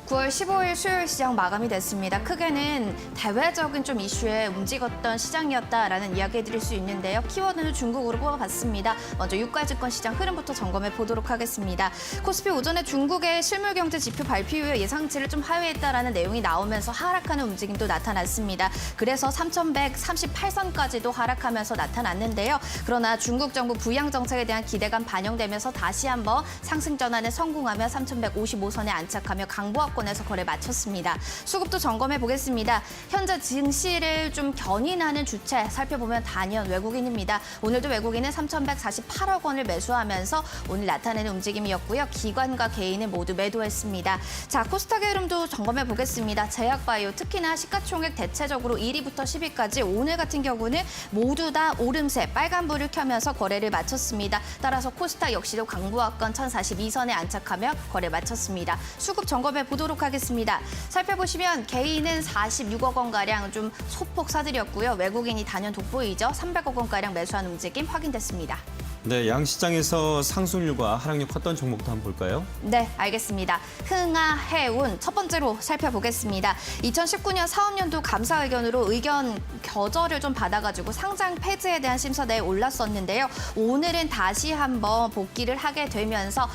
9월 15일 수요일 시장 마감이 됐습니다. 크게는 대외적인 좀 이슈에 움직였던 시장이었다라는 이야기 해드릴 수 있는데요. 키워드는 중국으로 뽑아봤습니다. 먼저 유가증권 시장 흐름부터 점검해 보도록 하겠습니다. 코스피 오전에 중국의 실물경제 지표 발표 이후에 예상치를 좀 하회했다라는 내용이 나오면서 하락하는 움직임도 나타났습니다. 그래서 3,138선까지도 하락하면서 나타났는데요. 그러나 중국 정부 부양 정책에 대한 기대감 반영되면서 다시 한번 상승 전환에 성공하며 3,155선에 안착하며 강보합 권에서 거래 마쳤습니다. 수급도 점검해 보겠습니다. 현재 증시를 좀 견인하는 주체 살펴보면 단연 외국인입니다. 오늘도 외국인은 3,148억 원을 매수하면서 오늘 나타내는 움직임이었고요. 기관과 개인은 모두 매도했습니다. 자, 코스닥의 흐름도 점검해 보겠습니다. 제약바이오 특히나 시가총액 대체적으로 1위부터 10위까지 오늘 같은 경우는 모두 다 오름세 빨간불을 켜면서 거래를 마쳤습니다. 따라서 코스닥 역시도 강보합권 1,042선에 안착하며 거래 마쳤습니다. 수급 점검해 보도록 하겠습니다. 살펴보시면 개인은 46억 원가량 좀 소폭 사들였고요. 외국인이 단연 돋보이죠. 300억 원가량 매수한 움직임 확인됐습니다. 네, 양시장에서 상승률과 하락률 컸던 종목도 한번 볼까요? 네, 알겠습니다. 흥하, 해운 첫 번째로 살펴보겠습니다. 2019년 사업연도 감사의견으로 의견 거절을 좀 받아가지고 상장 폐지에 대한 심사대에 올랐었는데요. 오늘은 다시 한번 복귀를 하게 되면서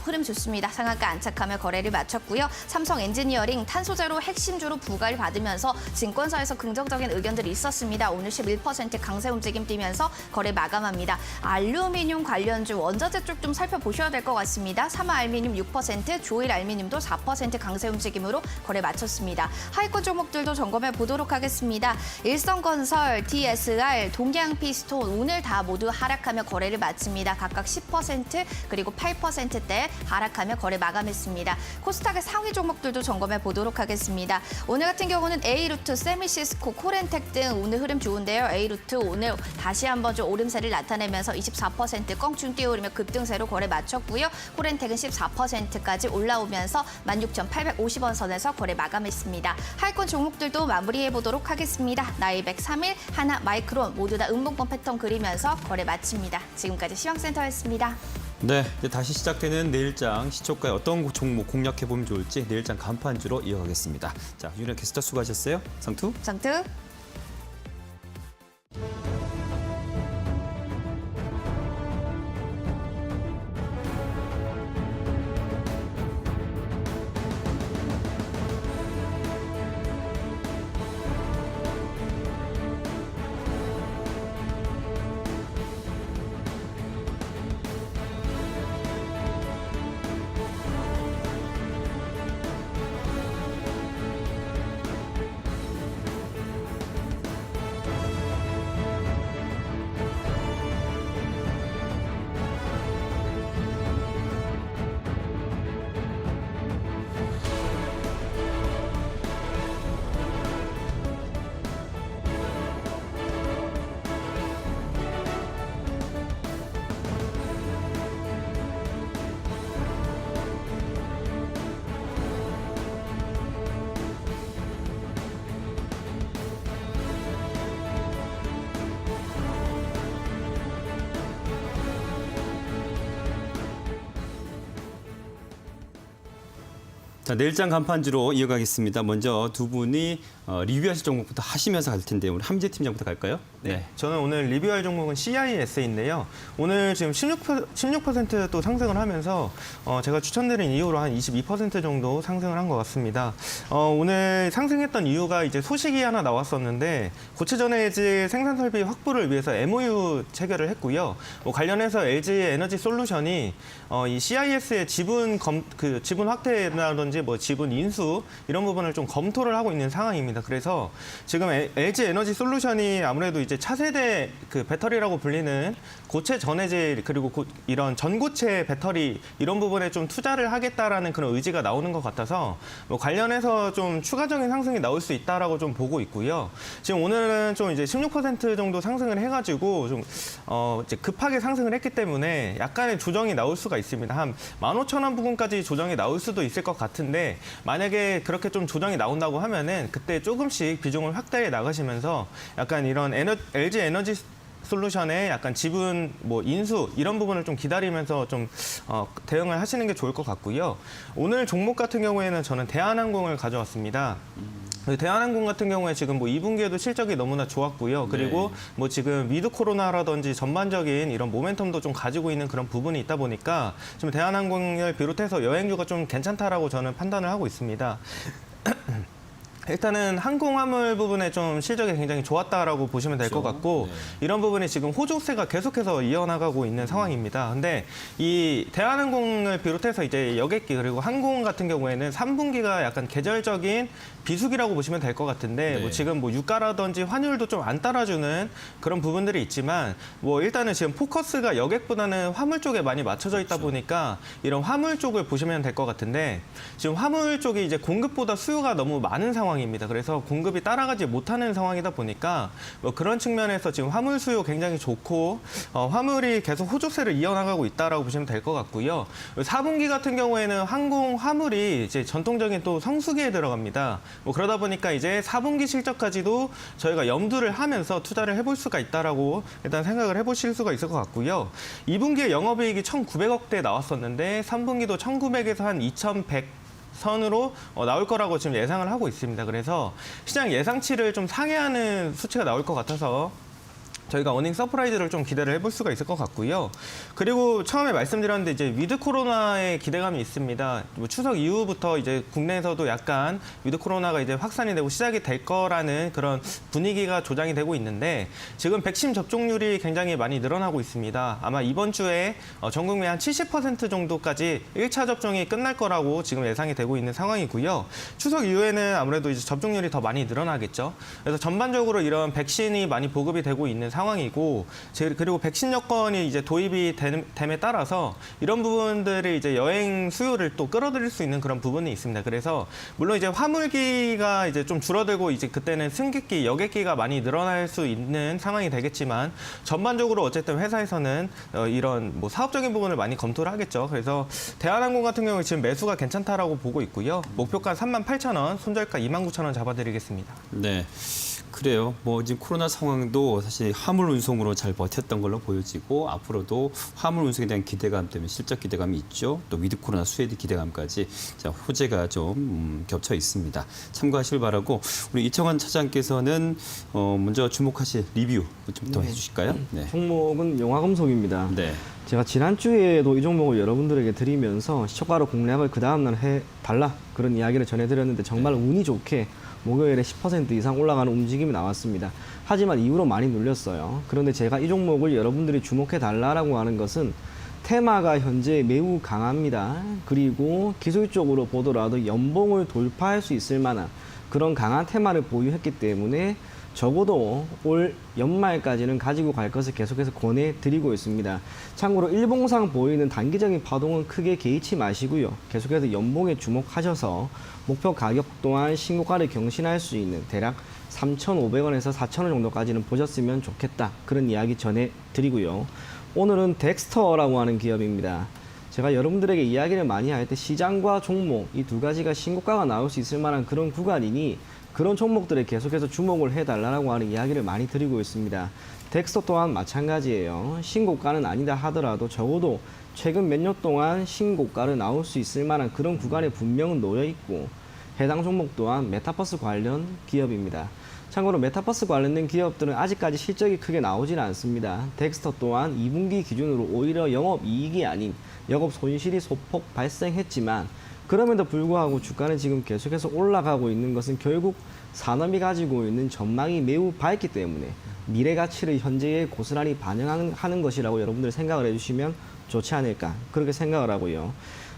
흐름 좋습니다. 상한가 안착하며 거래를 마쳤고요. 삼성 엔지니어링 탄소제로 핵심주로 부과를 받으면서 증권사에서 긍정적인 의견들이 있었습니다. 오늘 11% 강세 움직임 띄면서 거래 마감합니다. 알루미늄 관련주 원자재 쪽 좀 살펴보셔야 될 것 같습니다. 삼화알미늄 6%, 조일알미늄도 4% 강세 움직임으로 거래 마쳤습니다. 하위권 종목들도 점검해 보도록 하겠습니다. 일성건설, DSR, 동양피스톤 오늘 다 모두 하락하며 거래를 마칩니다. 각각 10% 그리고 8%대 하락하며 거래 마감했습니다. 코스닥의 상위 종목들도 점검해 보도록 하겠습니다. 오늘 같은 경우는 A루트, 세미시스코, 코렌텍 등 오늘 흐름 좋은데요. A루트 오늘 다시 한번 좀 오름세를 나타내면서 24% 껑충 뛰어오르며 급등세로 거래 마쳤고요. 코렌텍은 14%까지 올라오면서 16,850원 선에서 거래 마감했습니다. 하위권 종목들도 마무리해 보도록 하겠습니다. 나이백 3일, 하나, 마이크론 모두 다 음봉권 패턴 그리면서 거래 마칩니다. 지금까지 시황센터였습니다. 네, 이제 다시 시작되는 내일장 시초가에 어떤 종목 공략해보면 좋을지 내일장 간판주로 이어가겠습니다. 자, 윤현 캐스터 수고하셨어요. 상투. 상투. 자, 내일장 간판주로 이어가겠습니다. 먼저 두 분이 리뷰하실 종목부터 하시면서 갈 텐데 우리 함재 팀장부터 갈까요? 네. 저는 오늘 리뷰할 종목은 CIS인데요. 오늘 지금 16% 또 상승을 하면서 제가 추천드린 이후로 한 22% 정도 상승을 한 것 같습니다. 오늘 상승했던 이유가 이제 소식이 하나 나왔었는데 고체전해지 생산 설비 확보를 위해서 MOU 체결을 했고요. 관련해서 LG 에너지 솔루션이 이 CIS의 지분 확대라든지 뭐 지분 인수 이런 부분을 좀 검토를 하고 있는 상황입니다. 그래서 지금 LG 에너지 솔루션이 아무래도 이제 차세대 그 배터리라고 불리는 고체 전해질 그리고 이런 전고체 배터리 이런 부분에 좀 투자를 하겠다라는 그런 의지가 나오는 것 같아서 뭐 관련해서 좀 추가적인 상승이 나올 수 있다라고 좀 보고 있고요. 지금 오늘은 좀 이제 16% 정도 상승을 해가지고 좀 이제 급하게 상승을 했기 때문에 약간의 조정이 나올 수가 있습니다. 한 15,000원 부근까지 조정이 나올 수도 있을 것 같은데 만약에 그렇게 좀 조정이 나온다고 하면은 그때 조금씩 비중을 확대해 나가시면서 약간 이런 LG 에너지 솔루션의 약간 지분 뭐 인수 이런 부분을 좀 기다리면서 좀 대응을 하시는 게 좋을 것 같고요. 오늘 종목 같은 경우에는 저는 대한항공을 가져왔습니다. 대한항공 같은 경우에 지금 뭐 2분기에도 실적이 너무나 좋았고요. 그리고 뭐 지금 위드 코로나라든지 전반적인 이런 모멘텀도 좀 가지고 있는 그런 부분이 있다 보니까 지금 대한항공을 비롯해서 여행주가 좀 괜찮다라고 저는 판단을 하고 있습니다. 일단은 항공화물 부분에 좀 실적이 굉장히 좋았다라고 보시면 될 것 같고 이런 부분이 지금 호조세가 계속해서 이어나가고 있는 상황입니다. 근데 이 대한항공을 비롯해서 이제 여객기 그리고 항공 같은 경우에는 3분기가 약간 계절적인 비수기라고 보시면 될 것 같은데 뭐 지금 뭐 유가라든지 환율도 좀 안 따라주는 그런 부분들이 있지만 뭐 일단은 지금 포커스가 여객보다는 화물 쪽에 많이 맞춰져 있다 보니까 이런 화물 쪽을 보시면 될 것 같은데 지금 화물 쪽이 이제 공급보다 수요가 너무 많은 상황입니다. 그래서 공급이 따라가지 못하는 상황이다 보니까 뭐 그런 측면에서 지금 화물 수요 굉장히 좋고 화물이 계속 호조세를 이어나가고 있다라고 보시면 될 것 같고요. 4분기 같은 경우에는 항공 화물이 이제 전통적인 또 성수기에 들어갑니다. 뭐 그러다 보니까 이제 4분기 실적까지도 저희가 염두를 하면서 투자를 해볼 수가 있다라고 일단 생각을 해보실 수가 있을 것 같고요. 2분기에 영업이익이 1,900억대 나왔었는데 3분기도 1,900에서 한 2,100 선으로 나올 거라고 지금 예상을 하고 있습니다. 그래서 시장 예상치를 좀 상회하는 수치가 나올 것 같아서 저희가 어닝 서프라이즈를 좀 기대를 해볼 수가 있을 것 같고요. 그리고 처음에 말씀드렸는데 이제 위드 코로나의 기대감이 있습니다. 뭐 추석 이후부터 이제 국내에서도 약간 위드 코로나가 이제 확산이 되고 시작이 될 거라는 그런 분위기가 조장이 되고 있는데 지금 백신 접종률이 굉장히 많이 늘어나고 있습니다. 아마 이번 주에 전 국민 한 70% 정도까지 1차 접종이 끝날 거라고 지금 예상이 되고 있는 상황이고요. 추석 이후에는 아무래도 이제 접종률이 더 많이 늘어나겠죠. 그래서 전반적으로 이런 백신이 많이 보급이 되고 있는 상황이고 그리고 백신 여건이 이제 도입이 됨에 따라서 이런 부분들이 이제 여행 수요를 또 끌어들일 수 있는 그런 부분이 있습니다. 그래서 물론 이제 화물기가 이제 좀 줄어들고 이제 그때는 승객기, 여객기가 많이 늘어날 수 있는 상황이 되겠지만 전반적으로 어쨌든 회사에서는 이런 뭐 사업적인 부분을 많이 검토를 하겠죠. 그래서 대한항공 같은 경우에 지금 매수가 괜찮다라고 보고 있고요. 목표가 38,000원, 손절가 29,000원 잡아드리겠습니다. 네. 그래요. 뭐 지금 코로나 상황도 사실 화물 운송으로 잘 버텼던 걸로 보여지고 앞으로도 화물 운송에 대한 기대감 때문에 실적 기대감이 있죠. 또 위드 코로나 수혜의 기대감까지 자, 호재가 좀 겹쳐 있습니다. 참고하시길 바라고 우리 이청환 차장께서는 먼저 주목하실 리뷰 좀 더 해주실까요? 네. 종목은 용화금속입니다. 네. 제가 지난주에도 이 종목을 여러분들에게 드리면서 시초가로 공략을 그 다음날 해달라 그런 이야기를 전해드렸는데 정말 운이 좋게 목요일에 10% 이상 올라가는 움직임이 나왔습니다. 하지만 이후로 많이 눌렸어요. 그런데 제가 이 종목을 여러분들이 주목해달라고 하는 것은 테마가 현재 매우 강합니다. 그리고 기술적으로 보더라도 연봉을 돌파할 수 있을 만한 그런 강한 테마를 보유했기 때문에 적어도 올 연말까지는 가지고 갈 것을 계속해서 권해드리고 있습니다. 참고로 일봉상 보이는 단기적인 파동은 크게 개의치 마시고요. 계속해서 연봉에 주목하셔서 목표 가격 또한 신고가를 경신할 수 있는 대략 3,500원에서 4,000원 정도까지는 보셨으면 좋겠다. 그런 이야기 전해드리고요. 오늘은 덱스터라고 하는 기업입니다. 제가 여러분들에게 이야기를 많이 할 때 시장과 종목 이 두 가지가 신고가가 나올 수 있을 만한 그런 구간이니 그런 종목들에 계속해서 주목을 해달라고 하는 이야기를 많이 드리고 있습니다. 덱스터 또한 마찬가지예요. 신고가는 아니다 하더라도 적어도 최근 몇 년 동안 신고가를 나올 수 있을 만한 그런 구간에 분명은 놓여 있고 해당 종목 또한 메타버스 관련 기업입니다. 참고로 메타버스 관련된 기업들은 아직까지 실적이 크게 나오지는 않습니다. 덱스터 또한 2분기 기준으로 오히려 영업이익이 아닌 영업 손실이 소폭 발생했지만 그럼에도 불구하고 주가는 지금 계속해서 올라가고 있는 것은 결국 산업이 가지고 있는 전망이 매우 밝기 때문에 미래 가치를 현재에 고스란히 반영하는 것이라고 여러분들 생각을 해주시면 좋지 않을까 그렇게 생각을 하고요.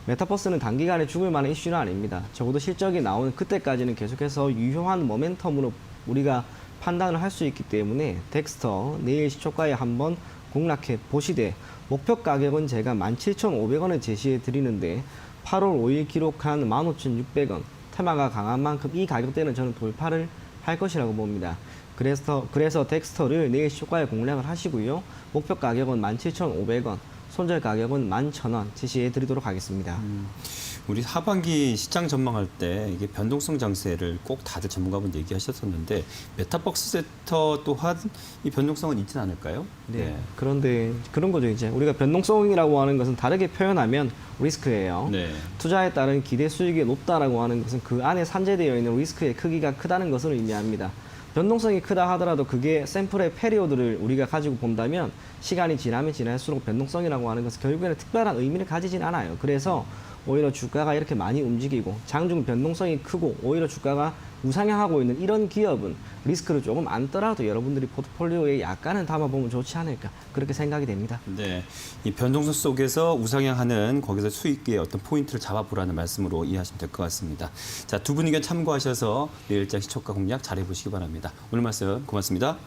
메타버스는 단기간에 죽을 만한 이슈는 아닙니다. 적어도 실적이 나오는 그때까지는 계속해서 유효한 모멘텀으로 우리가 판단을 할 수 있기 때문에 덱스터 내일 시초가에 한번 공략해 보시되 목표 가격은 제가 17,500원을 제시해 드리는데 8월 5일 기록한 15,600원 테마가 강한 만큼 이 가격대는 저는 돌파를 할 것이라고 봅니다. 그래서 덱스터를 내일 시초가에 공략을 하시고요. 목표 가격은 17,500원, 손절 가격은 11,000원 제시해 드리도록 하겠습니다. 우리 하반기 시장 전망할 때 이게 변동성 장세를 꼭 다들 전문가분 얘기하셨었는데 메타버스 섹터 또한 이 변동성은 있진 않을까요? 네. 그런데 그런 거죠. 이제 우리가 변동성이라고 하는 것은 다르게 표현하면 리스크예요. 네. 투자에 따른 기대 수익이 높다라고 하는 것은 그 안에 산재되어 있는 리스크의 크기가 크다는 것을 의미합니다. 변동성이 크다 하더라도 그게 샘플의 페리오드를 우리가 가지고 본다면 시간이 지나면 지날수록 변동성이라고 하는 것은 결국에는 특별한 의미를 가지진 않아요. 그래서 오히려 주가가 이렇게 많이 움직이고 장중 변동성이 크고 오히려 주가가 우상향하고 있는 이런 기업은 리스크를 조금 안더라도 여러분들이 포트폴리오에 약간은 담아보면 좋지 않을까 그렇게 생각이 됩니다. 네, 이 변동성 속에서 우상향하는 거기서 수익의 어떤 포인트를 잡아보라는 말씀으로 이해하시면 될 것 같습니다. 자, 두 분 의견 참고하셔서 내일장 시초가 공략 잘 해보시기 바랍니다. 오늘 말씀 고맙습니다.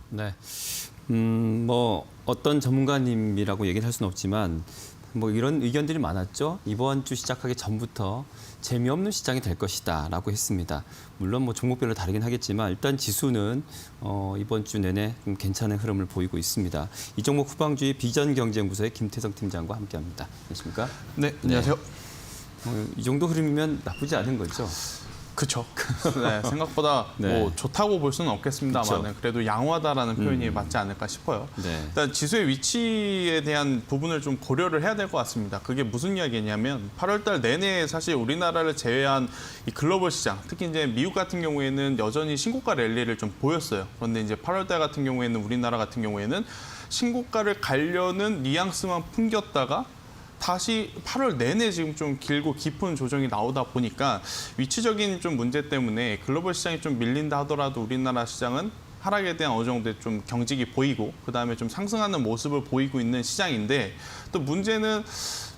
네. 뭐 어떤 전문가님이라고 얘기를 할 수는 없지만 뭐 이런 의견들이 많았죠. 이번 주 시작하기 전부터 재미없는 시장이 될 것이다라고 했습니다. 물론 뭐 종목별로 다르긴 하겠지만 일단 지수는 이번 주 내내 좀 괜찮은 흐름을 보이고 있습니다. 이 종목 후방주의 비전경쟁부서의 김태성 팀장과 함께합니다. 안녕하십니까? 네, 안녕하세요. 이 정도 흐름이면 나쁘지 않은 거죠. 그렇죠. 네, 생각보다 네. 뭐 좋다고 볼 수는 없겠습니다만 그쵸. 그래도 양호하다라는 표현이 맞지 않을까 싶어요. 네. 일단 지수의 위치에 대한 부분을 좀 고려를 해야 될 것 같습니다. 그게 무슨 이야기냐면 8월달 내내 사실 우리나라를 제외한 이 글로벌 시장, 특히 이제 미국 같은 경우에는 여전히 신고가 랠리를 좀 보였어요. 그런데 이제 8월달 같은 경우에는 우리나라 같은 경우에는 신고가를 가려는 뉘앙스만 풍겼다가 다시 8월 내내 지금 좀 길고 깊은 조정이 나오다 보니까 위치적인 좀 문제 때문에 글로벌 시장이 좀 밀린다 하더라도 우리나라 시장은 하락에 대한 어느 정도의 좀 경직이 보이고 그다음에 좀 상승하는 모습을 보이고 있는 시장인데 또 문제는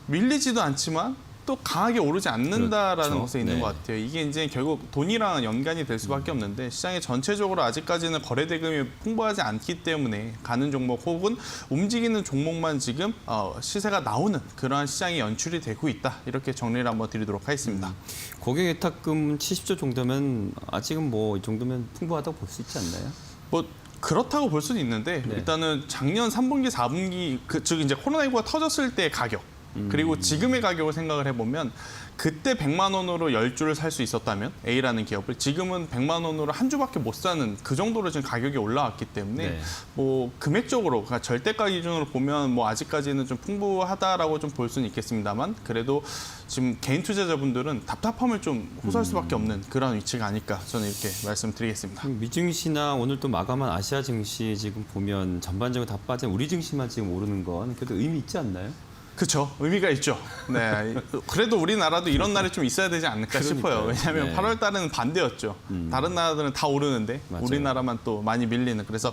밀리지도 않지만 또 강하게 오르지 않는다라는 그렇죠. 것에 있는 네. 것 같아요. 이게 이제 결국 돈이랑 연관이 될 수밖에 없는데 시장이 전체적으로 아직까지는 거래 대금이 풍부하지 않기 때문에 가는 종목 혹은 움직이는 종목만 지금 시세가 나오는 그러한 시장이 연출이 되고 있다. 이렇게 정리를 한번 드리도록 하겠습니다. 고객예탁금 70조 정도면 아직은 뭐 이 정도면 풍부하다고 볼 수 있지 않나요? 뭐 그렇다고 볼 수는 있는데 네. 일단은 작년 3분기, 4분기 즉 이제 코로나19가 터졌을 때 가격 그리고 지금의 가격을 생각을 해보면 그때 100만 원으로 10주를 살 수 있었다면 A라는 기업을 지금은 100만 원으로 한 주밖에 못 사는 그 정도로 지금 가격이 올라왔기 때문에 네. 뭐 금액적으로 그러니까 절대가 기준으로 보면 뭐 아직까지는 좀 풍부하다라고 좀 볼 수는 있겠습니다만 그래도 지금 개인 투자자분들은 답답함을 좀 호소할 수밖에 없는 그런 위치가 아닐까 저는 이렇게 말씀드리겠습니다. 미증시나 오늘 또 마감한 아시아 증시 지금 보면 전반적으로 다 빠진 우리 증시만 지금 오르는 건 그래도 의미 있지 않나요? 그렇죠. 의미가 있죠. 네. 그래도 우리나라도 이런 날이 좀 있어야 되지 않을까 싶어요. 왜냐하면 네. 8월 달에는 반대였죠. 다른 나라들은 다 오르는데 맞아요. 우리나라만 또 많이 밀리는. 그래서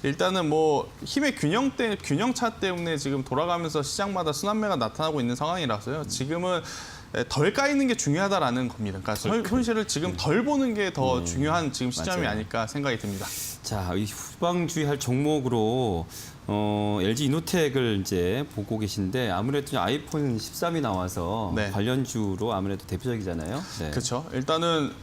일단은 뭐 힘의 균형차 때문에 지금 돌아가면서 시장마다 순환매가 나타나고 있는 상황이라서요. 지금은 덜 까이는 게 중요하다라는 겁니다. 그러니까 손실을 지금 덜 보는 게 더 중요한 지금 시점이 맞아요. 아닐까 생각이 듭니다. 자, 이 후방 주의할 종목으로 LG 이노텍을 이제 보고 계신데 아무래도 아이폰 13이 나와서 네. 관련주로 아무래도 대표적이잖아요. 네. 그렇죠. 일단은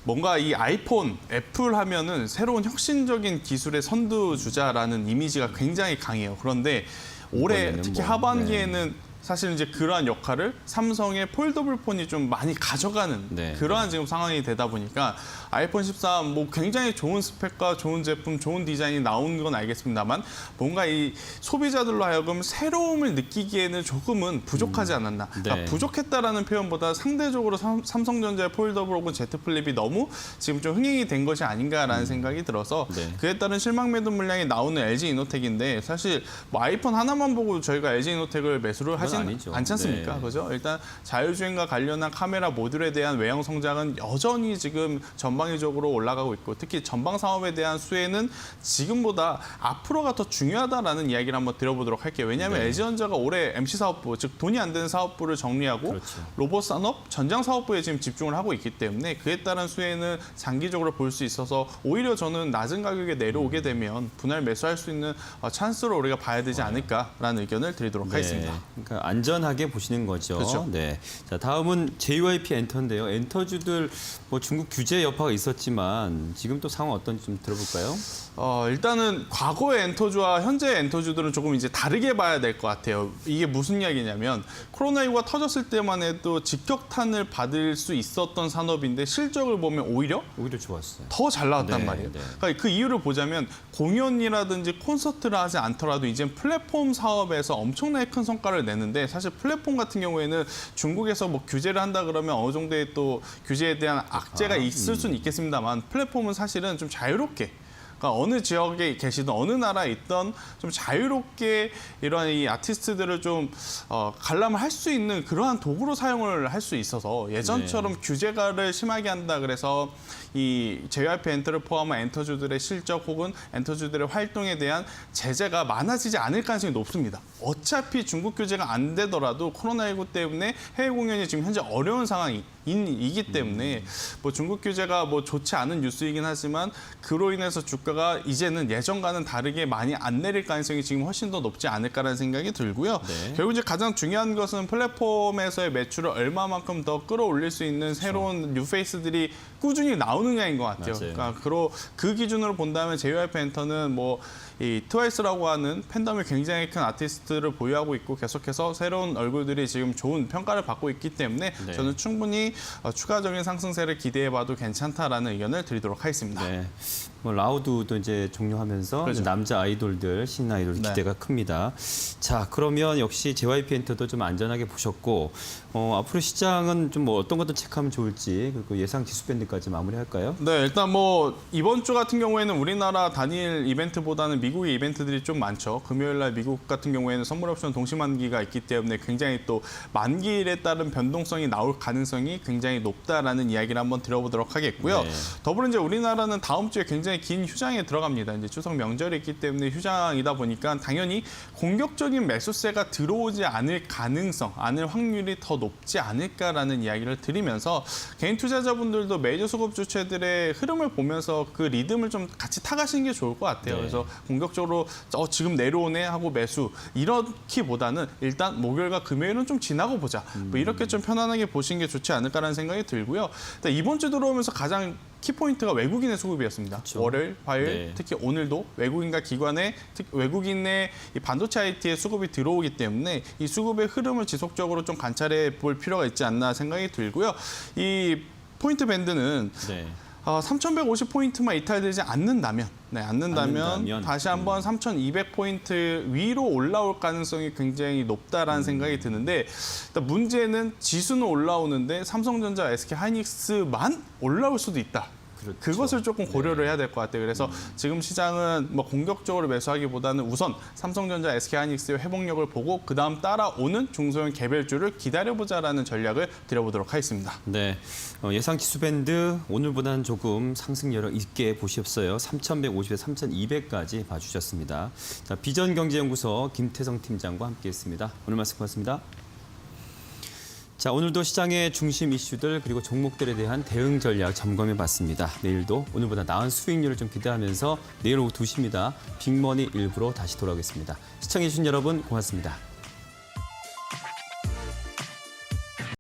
뭔가 이 아이폰, 애플 하면은 새로운 혁신적인 기술의 선두주자라는 이미지가 굉장히 강해요. 그런데 올해 이번에는 특히 뭐, 하반기에는 사실 이제 그러한 역할을 삼성의 폴더블 폰이 좀 많이 가져가는 네. 그러한 지금 상황이 되다 보니까 아이폰 13 뭐 굉장히 좋은 스펙과 좋은 제품, 좋은 디자인이 나오는 건 알겠습니다만 뭔가 이 소비자들로 하여금 새로움을 느끼기에는 조금은 부족하지 않았나. 그러니까 네. 부족했다라는 표현보다 상대적으로 삼성전자의 폴더블 혹은 Z 플립이 너무 지금 좀 흥행이 된 것이 아닌가라는 생각이 들어서 네. 그에 따른 실망 매도 물량이 나오는 LG 이노텍인데 사실 뭐 아이폰 하나만 보고 저희가 LG 이노텍을 매수를 하진 아니죠. 않지 않습니까? 네. 그죠? 일단 자율주행과 관련한 카메라 모듈에 대한 외형 성장은 여전히 지금 전방위적으로 올라가고 있고 특히 전방 사업에 대한 수혜는 지금보다 앞으로가 더 중요하다라는 이야기를 한번 드려보도록 할게요. 왜냐하면 네. LG전자가 올해 MC 사업부, 즉 돈이 안 되는 사업부를 정리하고 그렇죠. 로봇 산업, 전장 사업부에 지금 집중을 하고 있기 때문에 그에 따른 수혜는 장기적으로 볼 수 있어서 오히려 저는 낮은 가격에 내려오게 되면 분할 매수할 수 있는 찬스로 우리가 봐야 되지 않을까라는 의견을 드리도록 하겠습니다. 그러니까 안전하게 보시는 거죠. 그렇죠. 네. 자, 다음은 JYP 엔터인데요. 엔터주들 뭐 중국 규제 여파가 있었지만 지금 또 상황 어떤지 좀 들어볼까요? 일단은 과거의 엔터주와 현재의 엔터주들은 조금 이제 다르게 봐야 될 것 같아요. 이게 무슨 이야기냐면 코로나19가 터졌을 때만 해도 직격탄을 받을 수 있었던 산업인데 실적을 보면 오히려 좋았어요. 더 잘 나왔단 네, 말이에요. 네. 그러니까 그 이유를 보자면 공연이라든지 콘서트를 하지 않더라도 이제 플랫폼 사업에서 엄청나게 큰 성과를 내는데 사실 플랫폼 같은 경우에는 중국에서 뭐 규제를 한다 그러면 어느 정도의 또 규제에 대한 악재가 있을 수는 있겠습니다만 플랫폼은 사실은 좀 자유롭게 그러니까 어느 지역에 계시든 어느 나라에 있던 좀 자유롭게 이런 이 아티스트들을 좀 관람을 할 수 있는 그러한 도구로 사용을 할 수 있어서 예전처럼 규제가를 심하게 한다 그래서 이 JYP 엔터를 포함한 엔터주들의 실적 혹은 엔터주들의 활동에 대한 제재가 많아지지 않을 가능성이 높습니다. 어차피 중국 규제가 안 되더라도 코로나19 때문에 해외 공연이 지금 현재 어려운 상황이기 때문에 뭐 중국 규제가 뭐 좋지 않은 뉴스이긴 하지만 그로 인해서 주가가 이제는 예전과는 다르게 많이 안 내릴 가능성이 지금 훨씬 더 높지 않을까라는 생각이 들고요. 네. 결국 이제 가장 중요한 것은 플랫폼에서의 매출을 얼마만큼 더 끌어올릴 수 있는 새로운 뉴페이스들이 꾸준히 나오느냐인 것 같아요. 맞아요. 그러니까 그 기준으로 본다면 JYP 엔터는 뭐 이 트와이스라고 하는 팬덤이 굉장히 큰 아티스트를 보유하고 있고 계속해서 새로운 얼굴들이 지금 좋은 평가를 받고 있기 때문에 네. 저는 충분히 추가적인 상승세를 기대해봐도 괜찮다라는 의견을 드리도록 하겠습니다. 네. 뭐 라우드도 이제 종료하면서 그렇죠. 남자 아이돌들, 신인 아이돌 네. 기대가 큽니다. 자, 그러면 역시 JYP 엔터도 좀 안전하게 보셨고 앞으로 시장은 좀 뭐 어떤 것들 체크하면 좋을지 그리고 예상 지수 밴드까지 마무리할까요? 네, 일단 뭐 이번 주 같은 경우에는 우리나라 단일 이벤트보다는 미국의 이벤트들이 좀 많죠. 금요일 날 미국 같은 경우에는 선물 옵션 동시 만기가 있기 때문에 굉장히 또 만기일에 따른 변동성이 나올 가능성이 굉장히 높다라는 이야기를 한번 드려보도록 하겠고요. 네. 더불어 이제 우리나라는 다음 주에 굉장히 긴 휴장에 들어갑니다. 이제 추석 명절이 있기 때문에 휴장이다 보니까 당연히 공격적인 매수세가 들어오지 않을 가능성, 않을 확률이 더 높지 않을까라는 이야기를 드리면서 개인 투자자분들도 메이저 수급 주체들의 흐름을 보면서 그 리듬을 좀 같이 타가시는 게 좋을 것 같아요. 네. 그래서 공격적으로 지금 내려오네 하고 매수 이렇기보다는 일단 목요일과 금요일은 좀 지나고 보자. 뭐 이렇게 좀 편안하게 보시는 게 좋지 않을까라는 생각이 들고요. 이번 주 들어오면서 가장 키포인트가 외국인의 수급이었습니다. 월요일, 화요일, 네. 특히 오늘도 외국인과 기관의 외국인의 이 반도체 IT의 수급이 들어오기 때문에 이 수급의 흐름을 지속적으로 좀 관찰해 볼 필요가 있지 않나 생각이 들고요. 이 포인트 밴드는 네. 3,150포인트만 이탈되지 않는다면 않는다면. 다시 한번 3,200포인트 위로 올라올 가능성이 굉장히 높다라는 생각이 드는데 일단 문제는 지수는 올라오는데 삼성전자, SK 하이닉스만 올라올 수도 있다. 그렇죠. 그것을 조금 고려를 해야 될 것 같아요. 그래서 지금 시장은 뭐 공격적으로 매수하기보다는 우선 삼성전자, SK하이닉스의 회복력을 보고 그다음 따라오는 중소형 개별주를 기다려보자라는 전략을 드려보도록 하겠습니다. 네, 예상 지수 밴드 오늘보다는 조금 상승 여력 있게 보셨어요. 3,150에서 3,200까지 봐주셨습니다. 자, 비전경제연구소 김태성 팀장과 함께했습니다. 오늘 말씀 고맙습니다. 자, 오늘도 시장의 중심 이슈들 그리고 종목들에 대한 대응 전략 점검해봤습니다. 내일도 오늘보다 나은 수익률을 좀 기대하면서 내일 오후 2시입니다. 빅머니 일부로 다시 돌아오겠습니다. 시청해주신 여러분 고맙습니다.